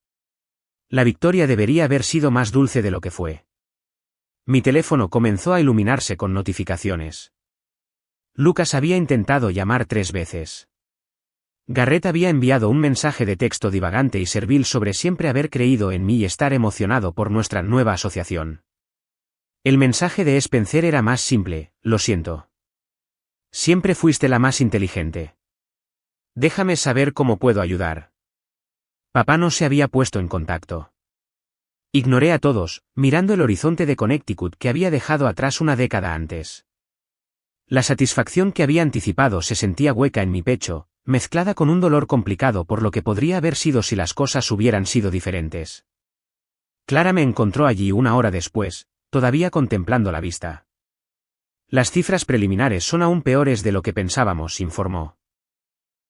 La victoria debería haber sido más dulce de lo que fue. Mi teléfono comenzó a iluminarse con notificaciones. Lucas había intentado llamar 3 veces. Garrett había enviado un mensaje de texto divagante y servil sobre siempre haber creído en mí y estar emocionado por nuestra nueva asociación. El mensaje de Spencer era más simple: lo siento. Siempre fuiste la más inteligente. Déjame saber cómo puedo ayudar. Papá no se había puesto en contacto. Ignoré a todos, mirando el horizonte de Connecticut que había dejado atrás una década antes. La satisfacción que había anticipado se sentía hueca en mi pecho, mezclada con un dolor complicado por lo que podría haber sido si las cosas hubieran sido diferentes. Clara me encontró allí 1 hora después, todavía contemplando la vista. Las cifras preliminares son aún peores de lo que pensábamos, informó.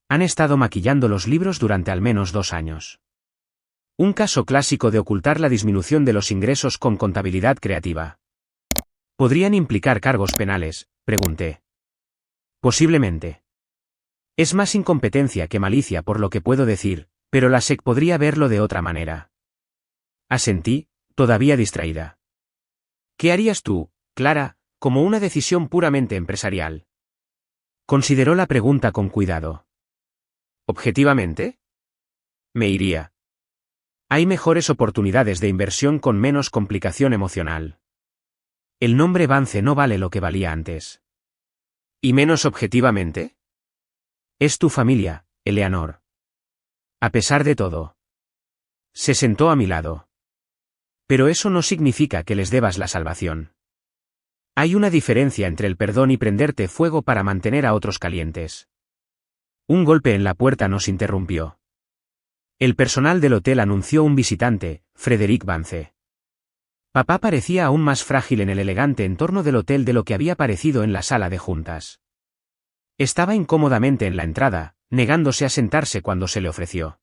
Han estado maquillando los libros durante al menos 2 años. Un caso clásico de ocultar la disminución de los ingresos con contabilidad creativa. ¿Podrían implicar cargos penales?, pregunté. Posiblemente. Es más incompetencia que malicia por lo que puedo decir, pero la SEC podría verlo de otra manera. Asentí, todavía distraída. ¿Qué harías tú, Clara, como una decisión puramente empresarial? Consideró la pregunta con cuidado. ¿Objetivamente? Me iría. Hay mejores oportunidades de inversión con menos complicación emocional. El nombre Vance no vale lo que valía antes. ¿Y menos objetivamente? Es tu familia, Eleanor. A pesar de todo. Se sentó a mi lado. Pero eso no significa que les debas la salvación. Hay una diferencia entre el perdón y prenderte fuego para mantener a otros calientes. Un golpe en la puerta nos interrumpió. El personal del hotel anunció un visitante, Frederick Vance. Papá parecía aún más frágil en el elegante entorno del hotel de lo que había parecido en la sala de juntas. Estaba incómodamente en la entrada, negándose a sentarse cuando se le ofreció.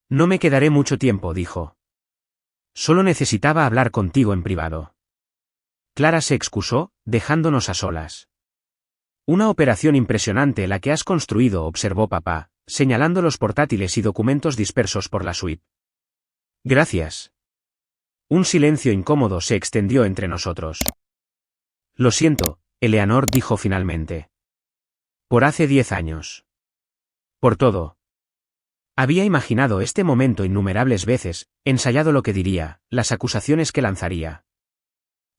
No me quedaré mucho tiempo, dijo. Solo necesitaba hablar contigo en privado. Clara se excusó, dejándonos a solas. Una operación impresionante la que has construido, observó papá, señalando los portátiles y documentos dispersos por la suite. Gracias. Un silencio incómodo se extendió entre nosotros. Lo siento, Eleanor dijo finalmente. Por hace 10 años. Por todo. Había imaginado este momento innumerables veces, ensayado lo que diría, las acusaciones que lanzaría.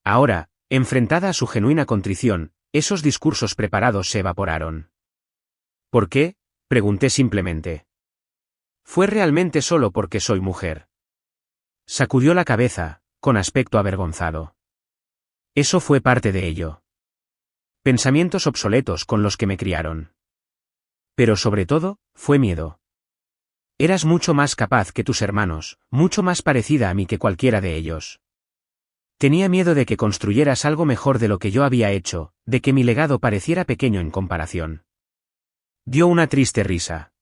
Ahora, enfrentada a su genuina contrición, esos discursos preparados se evaporaron. ¿Por qué?, pregunté simplemente. Fue realmente solo porque soy mujer. Sacudió la cabeza, con aspecto avergonzado. Eso fue parte de ello. Pensamientos obsoletos con los que me criaron. Pero sobre todo, fue miedo. Eras mucho más capaz que tus hermanos, mucho más parecida a mí que cualquiera de ellos. Tenía miedo de que construyeras algo mejor de lo que yo había hecho, de que mi legado pareciera pequeño en comparación. Dio una triste risa.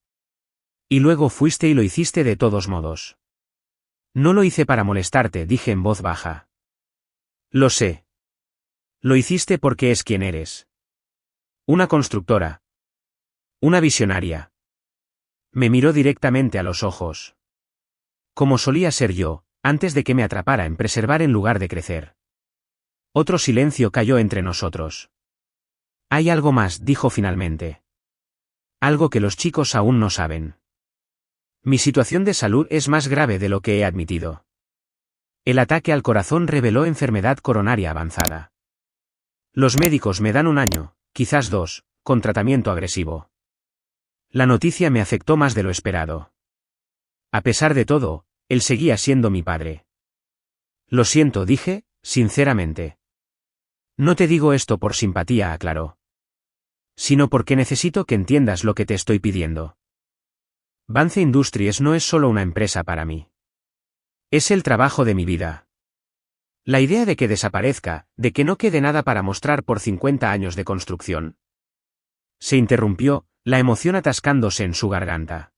Y luego fuiste y lo hiciste de todos modos. No lo hice para molestarte, dije en voz baja. Lo sé. Lo hiciste porque es quien eres. Una constructora. Una visionaria. Me miró directamente a los ojos. Como solía ser yo, antes de que me atrapara en preservar en lugar de crecer. Otro silencio cayó entre nosotros. Hay algo más, dijo finalmente. Algo que los chicos aún no saben. Mi situación de salud es más grave de lo que he admitido. El ataque al corazón reveló enfermedad coronaria avanzada. Los médicos me dan 1 año, quizás 2, con tratamiento agresivo. La noticia me afectó más de lo esperado. A pesar de todo, él seguía siendo mi padre. Lo siento, dije, sinceramente. No te digo esto por simpatía, aclaró. Sino porque necesito que entiendas lo que te estoy pidiendo. Vance Industries no es solo una empresa para mí. Es el trabajo de mi vida. La idea de que desaparezca, de que no quede nada para mostrar por 50 años de construcción. Se interrumpió, la emoción atascándose en su garganta.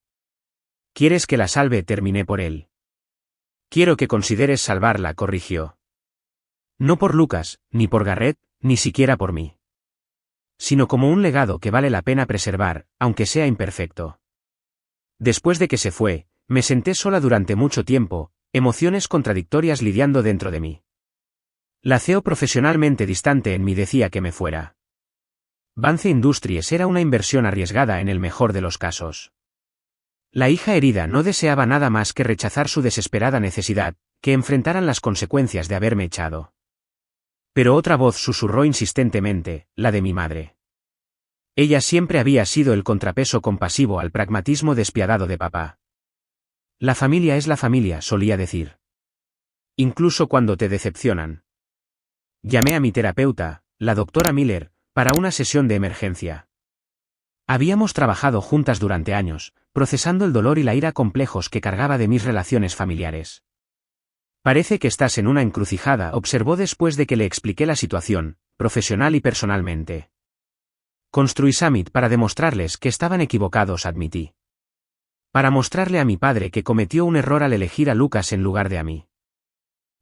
¿Quieres que la salve?, terminé por él. Quiero que consideres salvarla, corrigió. No por Lucas, ni por Garrett, ni siquiera por mí. Sino como un legado que vale la pena preservar, aunque sea imperfecto. Después de que se fue, me senté sola durante mucho tiempo, emociones contradictorias lidiando dentro de mí. La CEO profesionalmente distante en mí decía que me fuera. Vance Industries era una inversión arriesgada en el mejor de los casos. La hija herida no deseaba nada más que rechazar su desesperada necesidad, que enfrentaran las consecuencias de haberme echado. Pero otra voz susurró insistentemente, la de mi madre. Ella siempre había sido el contrapeso compasivo al pragmatismo despiadado de papá. La familia es la familia, solía decir. Incluso cuando te decepcionan. Llamé a mi terapeuta, la doctora Miller, para una sesión de emergencia. Habíamos trabajado juntas durante años, procesando el dolor y la ira complejos que cargaba de mis relaciones familiares. Parece que estás en una encrucijada, observó después de que le expliqué la situación, profesional y personalmente. Construí Summit para demostrarles que estaban equivocados, admití. Para mostrarle a mi padre que cometió un error al elegir a Lucas en lugar de a mí.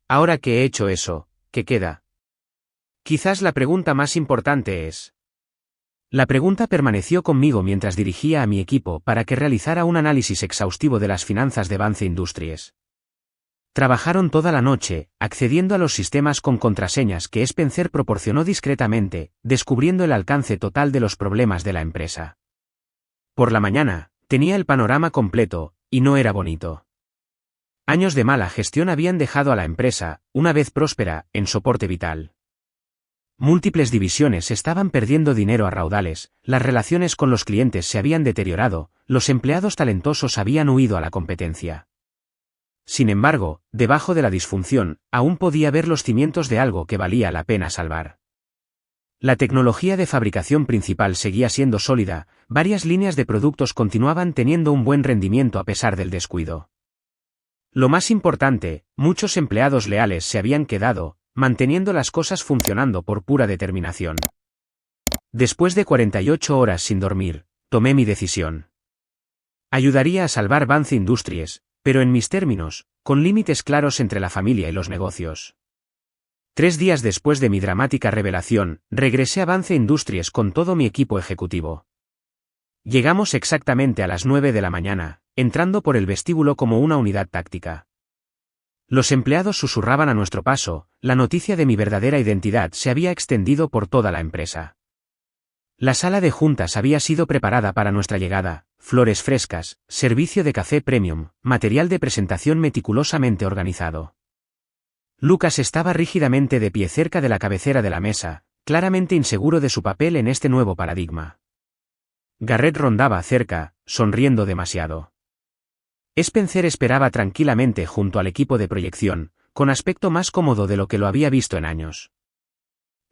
Ahora que he hecho eso, ¿qué queda? Quizás la pregunta más importante es... La pregunta permaneció conmigo mientras dirigía a mi equipo para que realizara un análisis exhaustivo de las finanzas de Vance Industries. Trabajaron toda la noche, accediendo a los sistemas con contraseñas que Spencer proporcionó discretamente, descubriendo el alcance total de los problemas de la empresa. Por la mañana, tenía el panorama completo, y no era bonito. Años de mala gestión habían dejado a la empresa, una vez próspera, en soporte vital. Múltiples divisiones estaban perdiendo dinero a raudales, las relaciones con los clientes se habían deteriorado, los empleados talentosos habían huido a la competencia. Sin embargo, debajo de la disfunción, aún podía ver los cimientos de algo que valía la pena salvar. La tecnología de fabricación principal seguía siendo sólida, varias líneas de productos continuaban teniendo un buen rendimiento a pesar del descuido. Lo más importante, muchos empleados leales se habían quedado, manteniendo las cosas funcionando por pura determinación. Después de 48 horas sin dormir, tomé mi decisión. Ayudaría a salvar Vance Industries, pero en mis términos, con límites claros entre la familia y los negocios. 3 días después de mi dramática revelación, regresé a Vance Industries con todo mi equipo ejecutivo. Llegamos exactamente a las 9 de la mañana, entrando por el vestíbulo como una unidad táctica. Los empleados susurraban a nuestro paso, la noticia de mi verdadera identidad se había extendido por toda la empresa. La sala de juntas había sido preparada para nuestra llegada, flores frescas, servicio de café premium, material de presentación meticulosamente organizado. Lucas estaba rígidamente de pie cerca de la cabecera de la mesa, claramente inseguro de su papel en este nuevo paradigma. Garrett rondaba cerca, sonriendo demasiado. Spencer esperaba tranquilamente junto al equipo de proyección, con aspecto más cómodo de lo que lo había visto en años.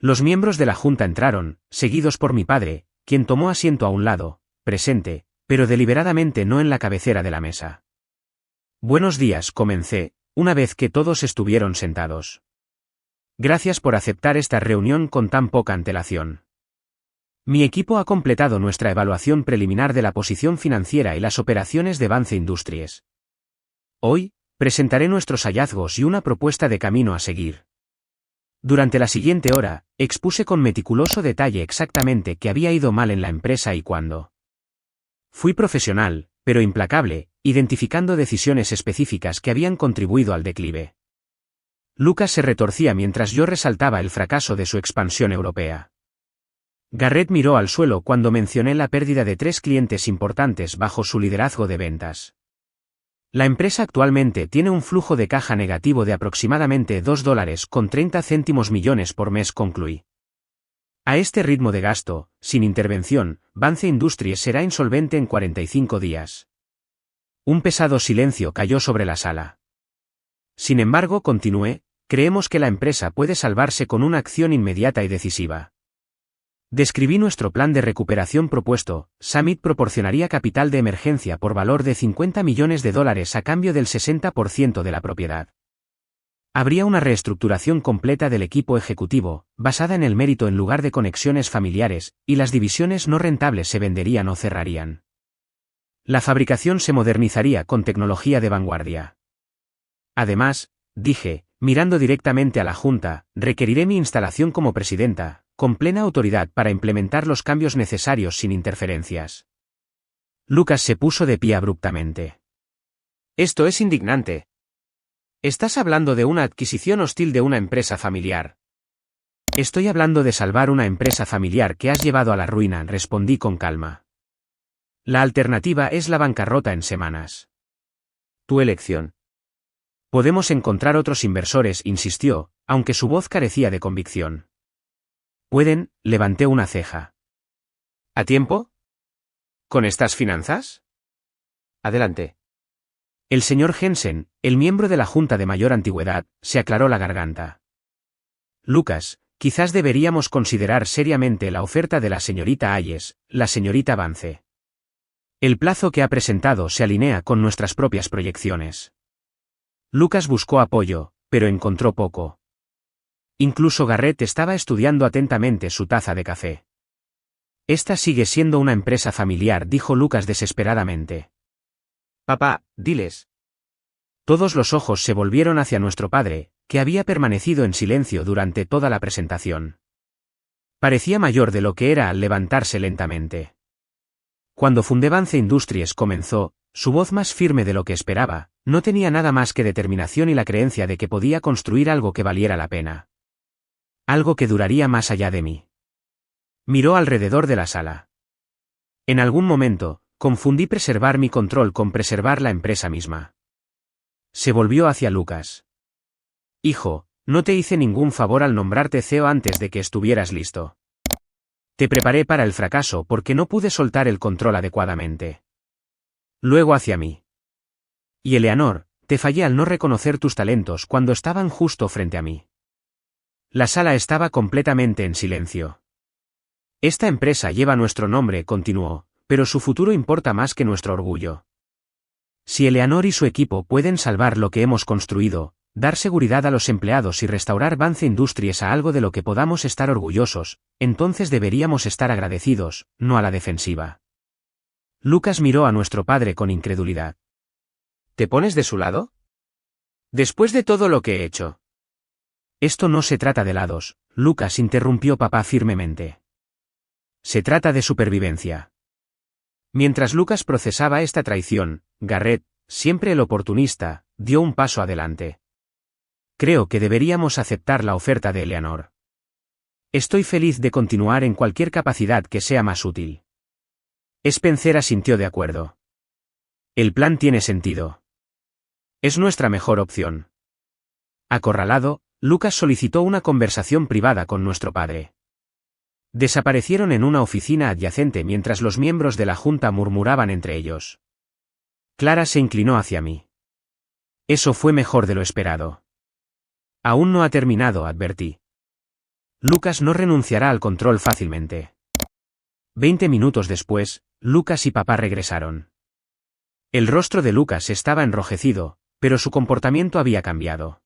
Los miembros de la junta entraron, seguidos por mi padre, quien tomó asiento a un lado, presente, pero deliberadamente no en la cabecera de la mesa. Buenos días, comencé, una vez que todos estuvieron sentados. Gracias por aceptar esta reunión con tan poca antelación. Mi equipo ha completado nuestra evaluación preliminar de la posición financiera y las operaciones de Vance Industries. Hoy, presentaré nuestros hallazgos y una propuesta de camino a seguir. Durante la siguiente hora, expuse con meticuloso detalle exactamente qué había ido mal en la empresa y cuándo. Fui profesional, pero implacable, identificando decisiones específicas que habían contribuido al declive. Lucas se retorcía mientras yo resaltaba el fracaso de su expansión europea. Garrett miró al suelo cuando mencioné la pérdida de 3 clientes importantes bajo su liderazgo de ventas. La empresa actualmente tiene un flujo de caja negativo de aproximadamente $2.30 millones por mes, concluí. A este ritmo de gasto, sin intervención, Vance Industries será insolvente en 45 días. Un pesado silencio cayó sobre la sala. Sin embargo, continué, creemos que la empresa puede salvarse con una acción inmediata y decisiva. Describí nuestro plan de recuperación propuesto. Summit proporcionaría capital de emergencia por valor de $50 millones a cambio del 60% de la propiedad. Habría una reestructuración completa del equipo ejecutivo, basada en el mérito en lugar de conexiones familiares, y las divisiones no rentables se venderían o cerrarían. La fabricación se modernizaría con tecnología de vanguardia. Además, dije, mirando directamente a la Junta, requeriré mi instalación como presidenta, con plena autoridad para implementar los cambios necesarios sin interferencias. Lucas se puso de pie abruptamente. Esto es indignante. Estás hablando de una adquisición hostil de una empresa familiar. Estoy hablando de salvar una empresa familiar que has llevado a la ruina, respondí con calma. La alternativa es la bancarrota en semanas. Tu elección. Podemos encontrar otros inversores, insistió, aunque su voz carecía de convicción. Pueden, levanté una ceja. ¿A tiempo? ¿Con estas finanzas? Adelante. El señor Jensen, el miembro de la Junta de mayor antigüedad, se aclaró la garganta. Lucas, quizás deberíamos considerar seriamente la oferta de la señorita Hayes, la señorita Vance. El plazo que ha presentado se alinea con nuestras propias proyecciones. Lucas buscó apoyo, pero encontró poco. Incluso Garrett estaba estudiando atentamente su taza de café. Esta sigue siendo una empresa familiar, dijo Lucas desesperadamente. Papá, diles. Todos los ojos se volvieron hacia nuestro padre, que había permanecido en silencio durante toda la presentación. Parecía mayor de lo que era al levantarse lentamente. Cuando Fundevance Industries comenzó, su voz más firme de lo que esperaba, no tenía nada más que determinación y la creencia de que podía construir algo que valiera la pena. Algo que duraría más allá de mí. Miró alrededor de la sala. En algún momento, confundí preservar mi control con preservar la empresa misma. Se volvió hacia Lucas. Hijo, no te hice ningún favor al nombrarte CEO antes de que estuvieras listo. Te preparé para el fracaso porque no pude soltar el control adecuadamente. Luego hacia mí. Y Eleanor, te fallé al no reconocer tus talentos cuando estaban justo frente a mí. La sala estaba completamente en silencio. Esta empresa lleva nuestro nombre, continuó, pero su futuro importa más que nuestro orgullo. Si Eleanor y su equipo pueden salvar lo que hemos construido, dar seguridad a los empleados y restaurar Vance Industries a algo de lo que podamos estar orgullosos, entonces deberíamos estar agradecidos, no a la defensiva. Lucas miró a nuestro padre con incredulidad. ¿Te pones de su lado? Después de todo lo que he hecho. Esto no se trata de lados, Lucas interrumpió papá firmemente. Se trata de supervivencia. Mientras Lucas procesaba esta traición, Garrett, siempre el oportunista, dio un paso adelante. Creo que deberíamos aceptar la oferta de Eleanor. Estoy feliz de continuar en cualquier capacidad que sea más útil. Spencer asintió de acuerdo. El plan tiene sentido. Es nuestra mejor opción. Acorralado, Lucas solicitó una conversación privada con nuestro padre. Desaparecieron en una oficina adyacente mientras los miembros de la junta murmuraban entre ellos. Clara se inclinó hacia mí. Eso fue mejor de lo esperado. Aún no ha terminado, advertí. Lucas no renunciará al control fácilmente. 20 minutos después, Lucas y papá regresaron. El rostro de Lucas estaba enrojecido, pero su comportamiento había cambiado.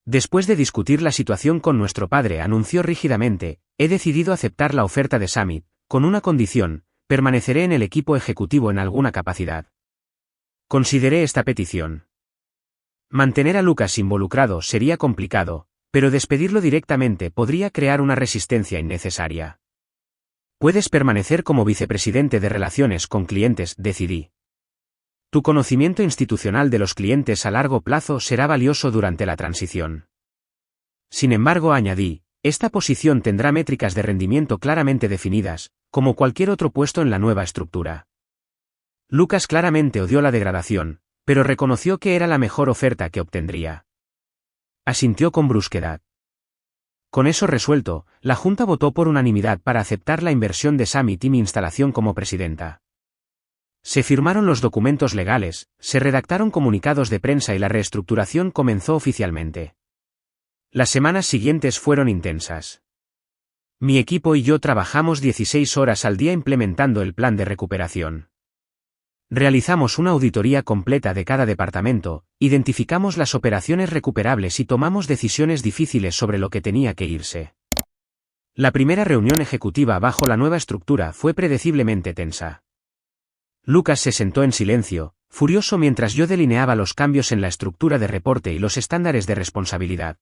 Después de discutir la situación con nuestro padre, anunció rígidamente: he decidido aceptar la oferta de Summit, con una condición: permaneceré en el equipo ejecutivo en alguna capacidad. Consideré esta petición. Mantener a Lucas involucrado sería complicado, pero despedirlo directamente podría crear una resistencia innecesaria. Puedes permanecer como vicepresidente de relaciones con clientes, decidí. Tu conocimiento institucional de los clientes a largo plazo será valioso durante la transición. Sin embargo, añadí, esta posición tendrá métricas de rendimiento claramente definidas, como cualquier otro puesto en la nueva estructura. Lucas claramente odió la degradación, pero reconoció que era la mejor oferta que obtendría. Asintió con brusquedad. Con eso resuelto, la Junta votó por unanimidad para aceptar la inversión de Summit y mi instalación como presidenta. Se firmaron los documentos legales, se redactaron comunicados de prensa y la reestructuración comenzó oficialmente. Las semanas siguientes fueron intensas. Mi equipo y yo trabajamos 16 horas al día implementando el plan de recuperación. Realizamos una auditoría completa de cada departamento, identificamos las operaciones recuperables y tomamos decisiones difíciles sobre lo que tenía que irse. La primera reunión ejecutiva bajo la nueva estructura fue predeciblemente tensa. Lucas se sentó en silencio, furioso mientras yo delineaba los cambios en la estructura de reporte y los estándares de responsabilidad.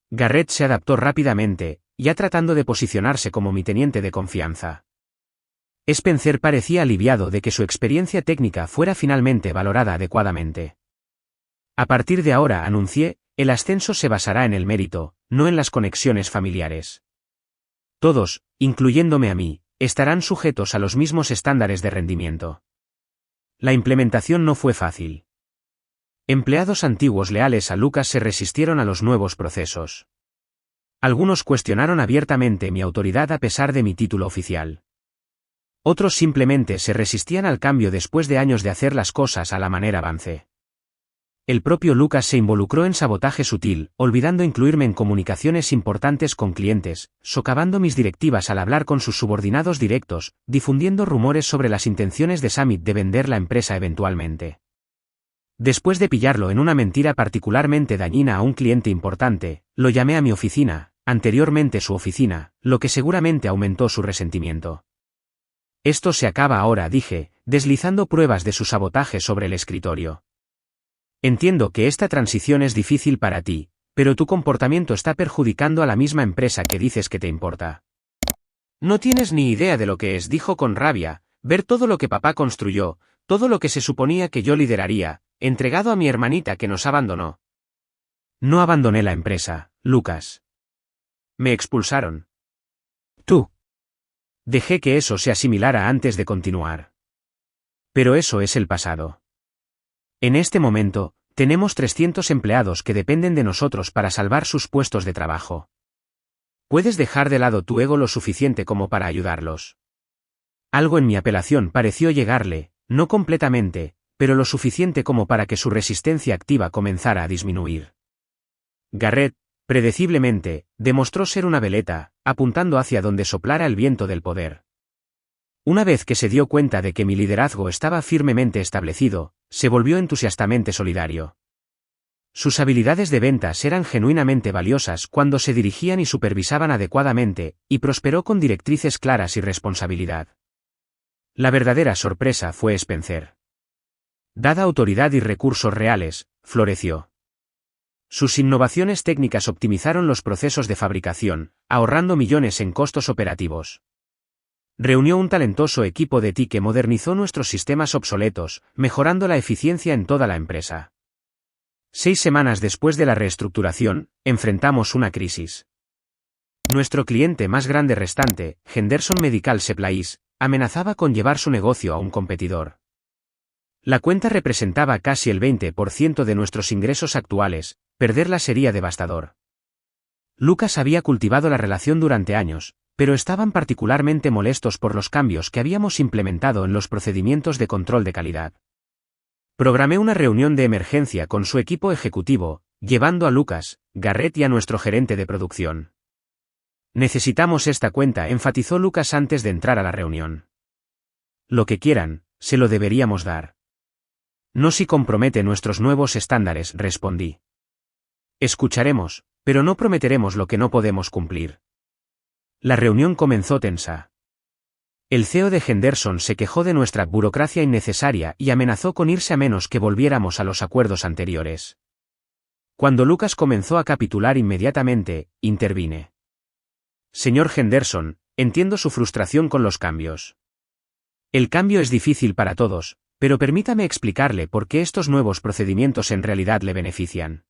Garrett se adaptó rápidamente, ya tratando de posicionarse como mi teniente de confianza. Spencer parecía aliviado de que su experiencia técnica fuera finalmente valorada adecuadamente. A partir de ahora, anuncié, el ascenso se basará en el mérito, no en las conexiones familiares. Todos, incluyéndome a mí, estarán sujetos a los mismos estándares de rendimiento. La implementación no fue fácil. Empleados antiguos leales a Lucas se resistieron a los nuevos procesos. Algunos cuestionaron abiertamente mi autoridad a pesar de mi título oficial. Otros simplemente se resistían al cambio después de años de hacer las cosas a la manera Vance. El propio Lucas se involucró en sabotaje sutil, olvidando incluirme en comunicaciones importantes con clientes, socavando mis directivas al hablar con sus subordinados directos, difundiendo rumores sobre las intenciones de Summit de vender la empresa eventualmente. Después de pillarlo en una mentira particularmente dañina a un cliente importante, lo llamé a mi oficina, anteriormente su oficina, lo que seguramente aumentó su resentimiento. Esto se acaba ahora, dije, deslizando pruebas de su sabotaje sobre el escritorio. Entiendo que esta transición es difícil para ti, pero tu comportamiento está perjudicando a la misma empresa que dices que te importa. No tienes ni idea de lo que es, dijo con rabia, ver todo lo que papá construyó, todo lo que se suponía que yo lideraría, entregado a mi hermanita que nos abandonó. No abandoné la empresa, Lucas. Me expulsaron. Tú. Dejé que eso se asimilara antes de continuar. Pero eso es el pasado. En este momento, tenemos 300 empleados que dependen de nosotros para salvar sus puestos de trabajo. ¿Puedes dejar de lado tu ego lo suficiente como para ayudarlos? Algo en mi apelación pareció llegarle, no completamente, pero lo suficiente como para que su resistencia activa comenzara a disminuir. Garrett, predeciblemente, demostró ser una veleta, apuntando hacia donde soplara el viento del poder. Una vez que se dio cuenta de que mi liderazgo estaba firmemente establecido, se volvió entusiastamente solidario. Sus habilidades de ventas eran genuinamente valiosas cuando se dirigían y supervisaban adecuadamente, y prosperó con directrices claras y responsabilidad. La verdadera sorpresa fue Spencer. Dada autoridad y recursos reales, floreció. Sus innovaciones técnicas optimizaron los procesos de fabricación, ahorrando millones en costos operativos. Reunió un talentoso equipo de TI que modernizó nuestros sistemas obsoletos, mejorando la eficiencia en toda la empresa. 6 semanas después de la reestructuración, enfrentamos una crisis. Nuestro cliente más grande restante, Henderson Medical Supplies, amenazaba con llevar su negocio a un competidor. La cuenta representaba casi el 20% de nuestros ingresos actuales, perderla sería devastador. Lucas había cultivado la relación durante años, pero estaban particularmente molestos por los cambios que habíamos implementado en los procedimientos de control de calidad. Programé una reunión de emergencia con su equipo ejecutivo, llevando a Lucas, Garrett y a nuestro gerente de producción. Necesitamos esta cuenta, enfatizó Lucas antes de entrar a la reunión. Lo que quieran, se lo deberíamos dar. No si compromete nuestros nuevos estándares, respondí. Escucharemos, pero no prometeremos lo que no podemos cumplir. La reunión comenzó tensa. El CEO de Henderson se quejó de nuestra burocracia innecesaria y amenazó con irse a menos que volviéramos a los acuerdos anteriores. Cuando Lucas comenzó a capitular inmediatamente, intervine. Señor Henderson, entiendo su frustración con los cambios. El cambio es difícil para todos, pero permítame explicarle por qué estos nuevos procedimientos en realidad le benefician.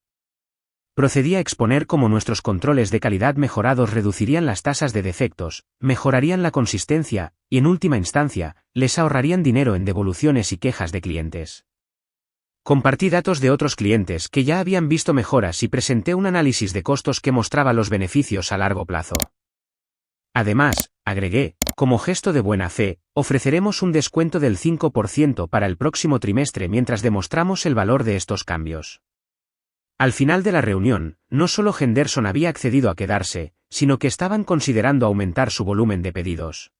Procedí a exponer cómo nuestros controles de calidad mejorados reducirían las tasas de defectos, mejorarían la consistencia, y en última instancia, les ahorrarían dinero en devoluciones y quejas de clientes. Compartí datos de otros clientes que ya habían visto mejoras y presenté un análisis de costos que mostraba los beneficios a largo plazo. Además, agregué, como gesto de buena fe, ofreceremos un descuento del 5% para el próximo trimestre mientras demostramos el valor de estos cambios. Al final de la reunión, no solo Henderson había accedido a quedarse, sino que estaban considerando aumentar su volumen de pedidos.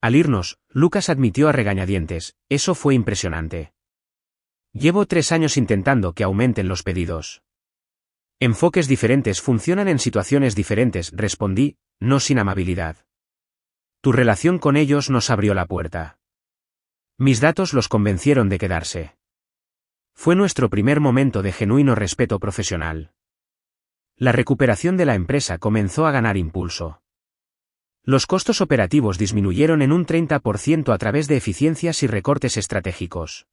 Al irnos, Lucas admitió a regañadientes, eso fue impresionante. Llevo 3 años intentando que aumenten los pedidos. Enfoques diferentes funcionan en situaciones diferentes, respondí, no sin amabilidad. Tu relación con ellos nos abrió la puerta. Mis datos los convencieron de quedarse. Fue nuestro primer momento de genuino respeto profesional. La recuperación de la empresa comenzó a ganar impulso. Los costos operativos disminuyeron en un 30% a través de eficiencias y recortes estratégicos.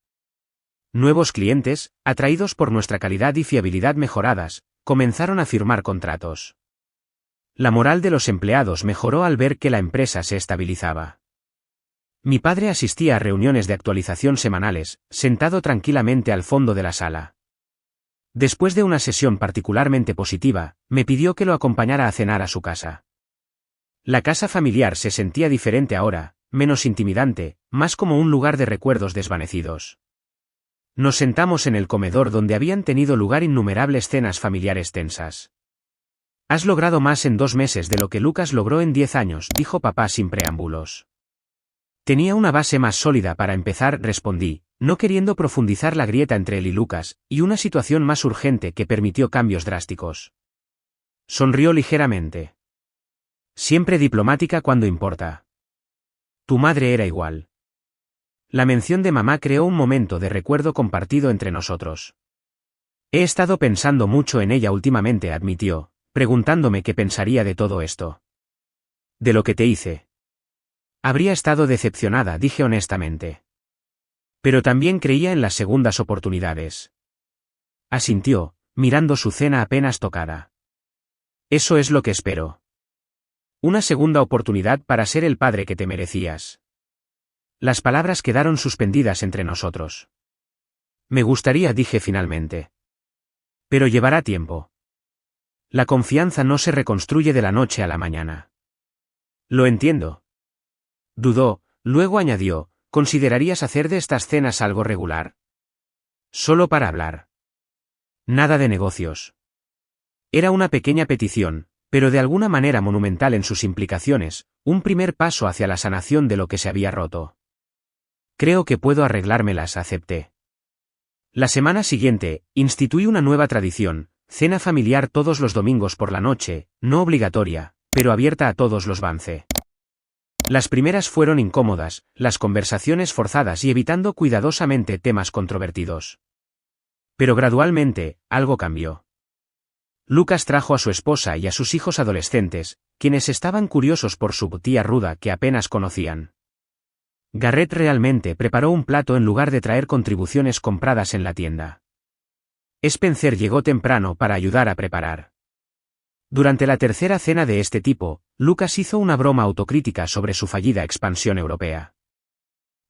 Nuevos clientes, atraídos por nuestra calidad y fiabilidad mejoradas, comenzaron a firmar contratos. La moral de los empleados mejoró al ver que la empresa se estabilizaba. Mi padre asistía a reuniones de actualización semanales, sentado tranquilamente al fondo de la sala. Después de una sesión particularmente positiva, me pidió que lo acompañara a cenar a su casa. La casa familiar se sentía diferente ahora, menos intimidante, más como un lugar de recuerdos desvanecidos. Nos sentamos en el comedor donde habían tenido lugar innumerables cenas familiares tensas. Has logrado más en 2 meses de lo que Lucas logró en 10 años, dijo papá sin preámbulos. Tenía una base más sólida para empezar, respondí, no queriendo profundizar la grieta entre él y Lucas, y una situación más urgente que permitió cambios drásticos. Sonrió ligeramente. Siempre diplomática cuando importa. Tu madre era igual. La mención de mamá creó un momento de recuerdo compartido entre nosotros. He estado pensando mucho en ella últimamente, admitió, preguntándome qué pensaría de todo esto. De lo que te hice. Habría estado decepcionada, dije honestamente. Pero también creía en las segundas oportunidades. Asintió, mirando su cena apenas tocada. Eso es lo que espero. Una segunda oportunidad para ser el padre que te merecías. Las palabras quedaron suspendidas entre nosotros. Me gustaría, dije finalmente. Pero llevará tiempo. La confianza no se reconstruye de la noche a la mañana. Lo entiendo. Dudó, luego añadió, ¿considerarías hacer de estas cenas algo regular? Solo para hablar. Nada de negocios. Era una pequeña petición, pero de alguna manera monumental en sus implicaciones, un primer paso hacia la sanación de lo que se había roto. Creo que puedo arreglármelas, acepté. La semana siguiente, instituí una nueva tradición, cena familiar todos los domingos por la noche, no obligatoria, pero abierta a todos los Vance. Las primeras fueron incómodas, las conversaciones forzadas y evitando cuidadosamente temas controvertidos. Pero gradualmente, algo cambió. Lucas trajo a su esposa y a sus hijos adolescentes, quienes estaban curiosos por su tía ruda que apenas conocían. Garrett realmente preparó un plato en lugar de traer contribuciones compradas en la tienda. Spencer llegó temprano para ayudar a preparar. Durante la tercera cena de este tipo, Lucas hizo una broma autocrítica sobre su fallida expansión europea.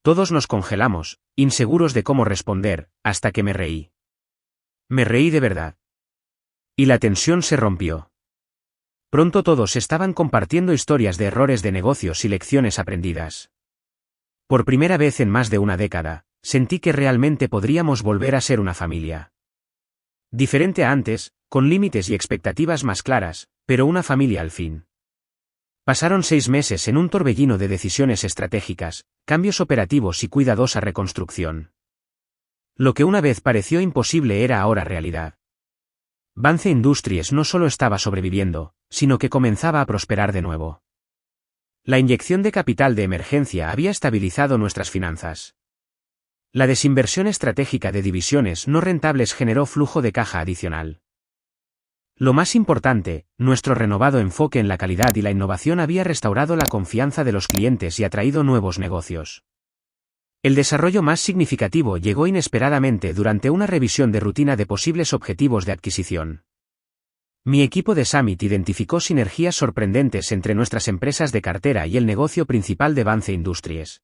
Todos nos congelamos, inseguros de cómo responder, hasta que me reí. Me reí de verdad. Y la tensión se rompió. Pronto todos estaban compartiendo historias de errores de negocios y lecciones aprendidas. Por primera vez en más de una década, sentí que realmente podríamos volver a ser una familia. Diferente a antes, con límites y expectativas más claras, pero una familia al fin. Pasaron 6 meses en un torbellino de decisiones estratégicas, cambios operativos y cuidadosa reconstrucción. Lo que una vez pareció imposible era ahora realidad. Vance Industries no solo estaba sobreviviendo, sino que comenzaba a prosperar de nuevo. La inyección de capital de emergencia había estabilizado nuestras finanzas. La desinversión estratégica de divisiones no rentables generó flujo de caja adicional. Lo más importante, nuestro renovado enfoque en la calidad y la innovación había restaurado la confianza de los clientes y atraído nuevos negocios. El desarrollo más significativo llegó inesperadamente durante una revisión de rutina de posibles objetivos de adquisición. Mi equipo de Summit identificó sinergias sorprendentes entre nuestras empresas de cartera y el negocio principal de Vance Industries.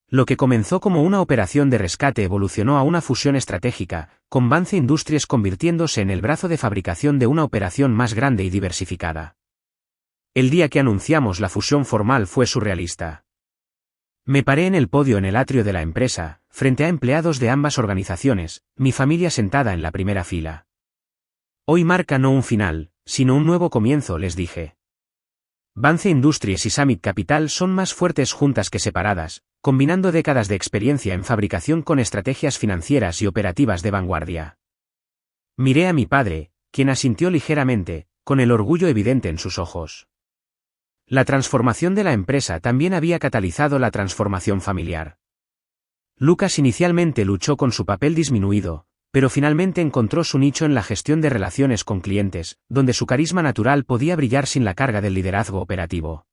Lo que comenzó como una operación de rescate evolucionó a una fusión estratégica, con Vance Industries convirtiéndose en el brazo de fabricación de una operación más grande y diversificada. El día que anunciamos la fusión formal fue surrealista. Me paré en el podio en el atrio de la empresa, frente a empleados de ambas organizaciones, mi familia sentada en la primera fila. Hoy marca no un final, sino un nuevo comienzo, les dije. Vance Industries y Summit Capital son más fuertes juntas que separadas, combinando décadas de experiencia en fabricación con estrategias financieras y operativas de vanguardia. Miré a mi padre, quien asintió ligeramente, con el orgullo evidente en sus ojos. La transformación de la empresa también había catalizado la transformación familiar. Lucas inicialmente luchó con su papel disminuido, pero finalmente encontró su nicho en la gestión de relaciones con clientes, donde su carisma natural podía brillar sin la carga del liderazgo operativo.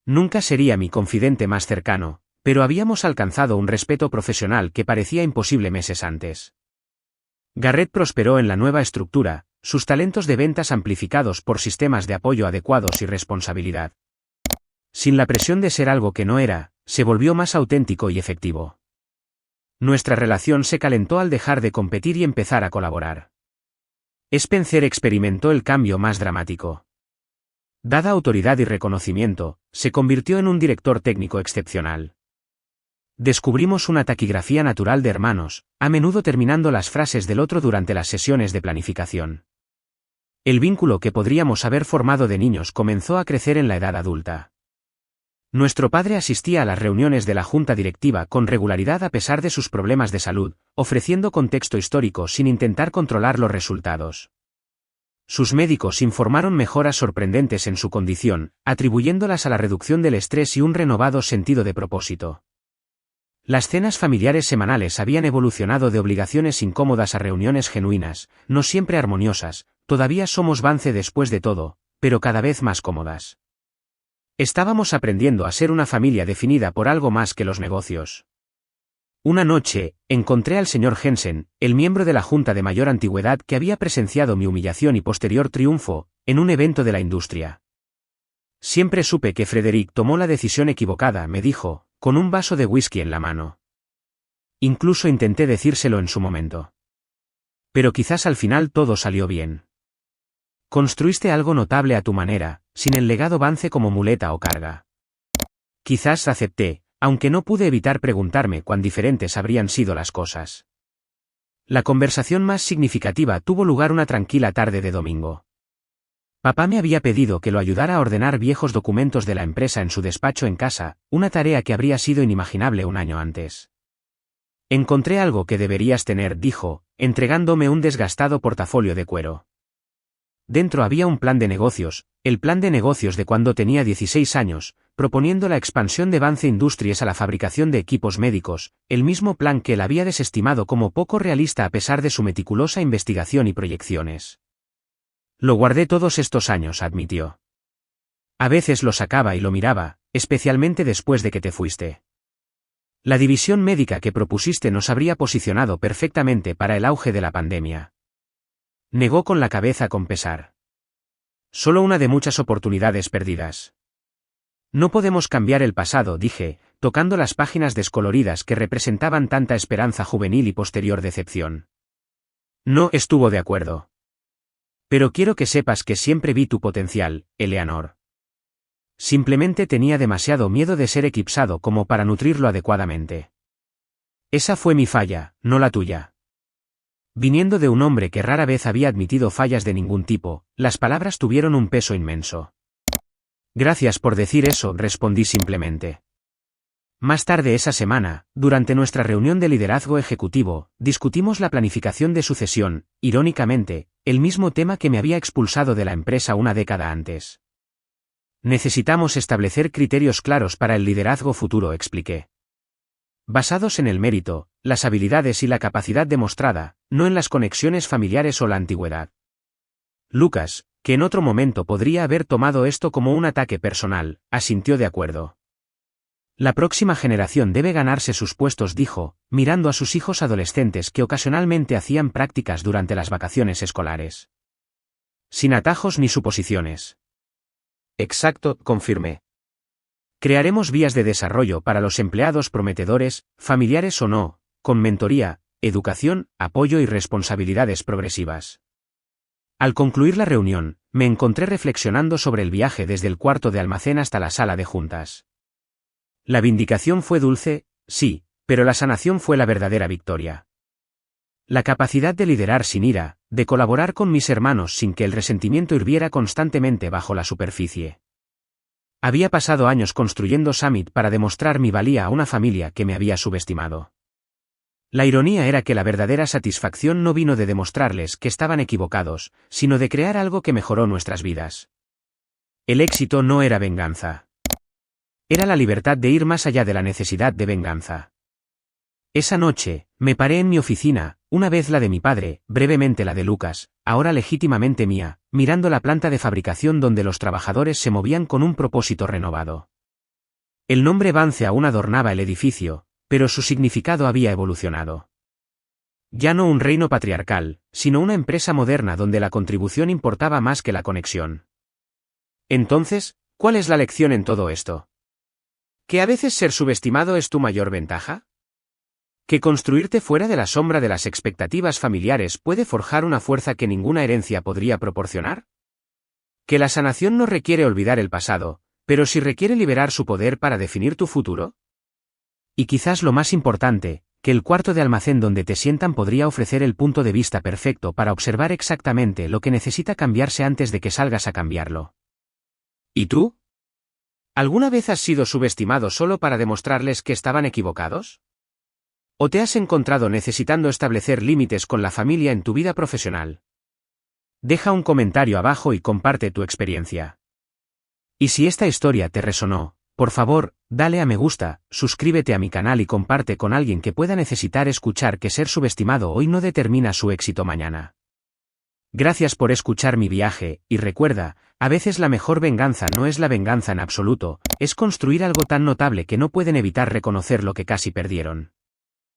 Nunca sería mi confidente más cercano, Pero habíamos alcanzado un respeto profesional que parecía imposible meses antes. Garrett prosperó en la nueva estructura, sus talentos de ventas amplificados por sistemas de apoyo adecuados y responsabilidad. Sin la presión de ser algo que no era, se volvió más auténtico y efectivo. Nuestra relación se calentó al dejar de competir y empezar a colaborar. Spencer experimentó el cambio más dramático. Dada autoridad y reconocimiento, se convirtió en un director técnico excepcional. Descubrimos una taquigrafía natural de hermanos, a menudo terminando las frases del otro durante las sesiones de planificación. El vínculo que podríamos haber formado de niños comenzó a crecer en la edad adulta. Nuestro padre asistía a las reuniones de la junta directiva con regularidad a pesar de sus problemas de salud, ofreciendo contexto histórico sin intentar controlar los resultados. Sus médicos informaron mejoras sorprendentes en su condición, atribuyéndolas a la reducción del estrés y un renovado sentido de propósito. Las cenas familiares semanales habían evolucionado de obligaciones incómodas a reuniones genuinas, no siempre armoniosas, todavía somos Vance después de todo, pero cada vez más cómodas. Estábamos aprendiendo a ser una familia definida por algo más que los negocios. Una noche, encontré al señor Jensen, el miembro de la junta de mayor antigüedad que había presenciado mi humillación y posterior triunfo, en un evento de la industria. Siempre supe que Frederick tomó la decisión equivocada, me dijo, con un vaso de whisky en la mano. Incluso intenté decírselo en su momento. Pero quizás al final todo salió bien. Construiste algo notable a tu manera, sin el legado Vance como muleta o carga. Quizás acepté, aunque no pude evitar preguntarme cuán diferentes habrían sido las cosas. La conversación más significativa tuvo lugar una tranquila tarde de domingo. Papá me había pedido que lo ayudara a ordenar viejos documentos de la empresa en su despacho en casa, una tarea que habría sido inimaginable un año antes. Encontré algo que deberías tener, dijo, entregándome un desgastado portafolio de cuero. Dentro había un plan de negocios, el plan de negocios de cuando tenía 16 años, proponiendo la expansión de Vance Industries a la fabricación de equipos médicos, el mismo plan que él había desestimado como poco realista a pesar de su meticulosa investigación y proyecciones. Lo guardé todos estos años, admitió. A veces lo sacaba y lo miraba, especialmente después de que te fuiste. La división médica que propusiste nos habría posicionado perfectamente para el auge de la pandemia. Negó con la cabeza con pesar. Solo una de muchas oportunidades perdidas. No podemos cambiar el pasado, dije, tocando las páginas descoloridas que representaban tanta esperanza juvenil y posterior decepción. No estuvo de acuerdo. Pero quiero que sepas que siempre vi tu potencial, Eleanor. Simplemente tenía demasiado miedo de ser eclipsado como para nutrirlo adecuadamente. Esa fue mi falla, no la tuya. Viniendo de un hombre que rara vez había admitido fallas de ningún tipo, las palabras tuvieron un peso inmenso. Gracias por decir eso, respondí simplemente. Más tarde esa semana, durante nuestra reunión de liderazgo ejecutivo, discutimos la planificación de sucesión, irónicamente, el mismo tema que me había expulsado de la empresa una década antes. Necesitamos establecer criterios claros para el liderazgo futuro, expliqué. Basados en el mérito, las habilidades y la capacidad demostrada, no en las conexiones familiares o la antigüedad. Lucas, que en otro momento podría haber tomado esto como un ataque personal, asintió de acuerdo. La próxima generación debe ganarse sus puestos, dijo, mirando a sus hijos adolescentes que ocasionalmente hacían prácticas durante las vacaciones escolares. Sin atajos ni suposiciones. Exacto, confirmé. Crearemos vías de desarrollo para los empleados prometedores, familiares o no, con mentoría, educación, apoyo y responsabilidades progresivas. Al concluir la reunión, me encontré reflexionando sobre el viaje desde el cuarto de almacén hasta la sala de juntas. La vindicación fue dulce, sí, pero la sanación fue la verdadera victoria. La capacidad de liderar sin ira, de colaborar con mis hermanos sin que el resentimiento hirviera constantemente bajo la superficie. Había pasado años construyendo Summit para demostrar mi valía a una familia que me había subestimado. La ironía era que la verdadera satisfacción no vino de demostrarles que estaban equivocados, sino de crear algo que mejoró nuestras vidas. El éxito no era venganza. Era la libertad de ir más allá de la necesidad de venganza. Esa noche, me paré en mi oficina, una vez la de mi padre, brevemente la de Lucas, ahora legítimamente mía, mirando la planta de fabricación donde los trabajadores se movían con un propósito renovado. El nombre Vance aún adornaba el edificio, pero su significado había evolucionado. Ya no un reino patriarcal, sino una empresa moderna donde la contribución importaba más que la conexión. Entonces, ¿cuál es la lección en todo esto? ¿Que a veces ser subestimado es tu mayor ventaja? ¿Que construirte fuera de la sombra de las expectativas familiares puede forjar una fuerza que ninguna herencia podría proporcionar? ¿Que la sanación no requiere olvidar el pasado, pero sí requiere liberar su poder para definir tu futuro? Y quizás lo más importante, que el cuarto de almacén donde te sientan podría ofrecer el punto de vista perfecto para observar exactamente lo que necesita cambiarse antes de que salgas a cambiarlo. ¿Y tú? ¿Alguna vez has sido subestimado solo para demostrarles que estaban equivocados? ¿O te has encontrado necesitando establecer límites con la familia en tu vida profesional? Deja un comentario abajo y comparte tu experiencia. Y si esta historia te resonó, por favor, dale a me gusta, suscríbete a mi canal y comparte con alguien que pueda necesitar escuchar que ser subestimado hoy no determina su éxito mañana. Gracias por escuchar mi viaje, y recuerda, a veces la mejor venganza no es la venganza en absoluto, es construir algo tan notable que no pueden evitar reconocer lo que casi perdieron.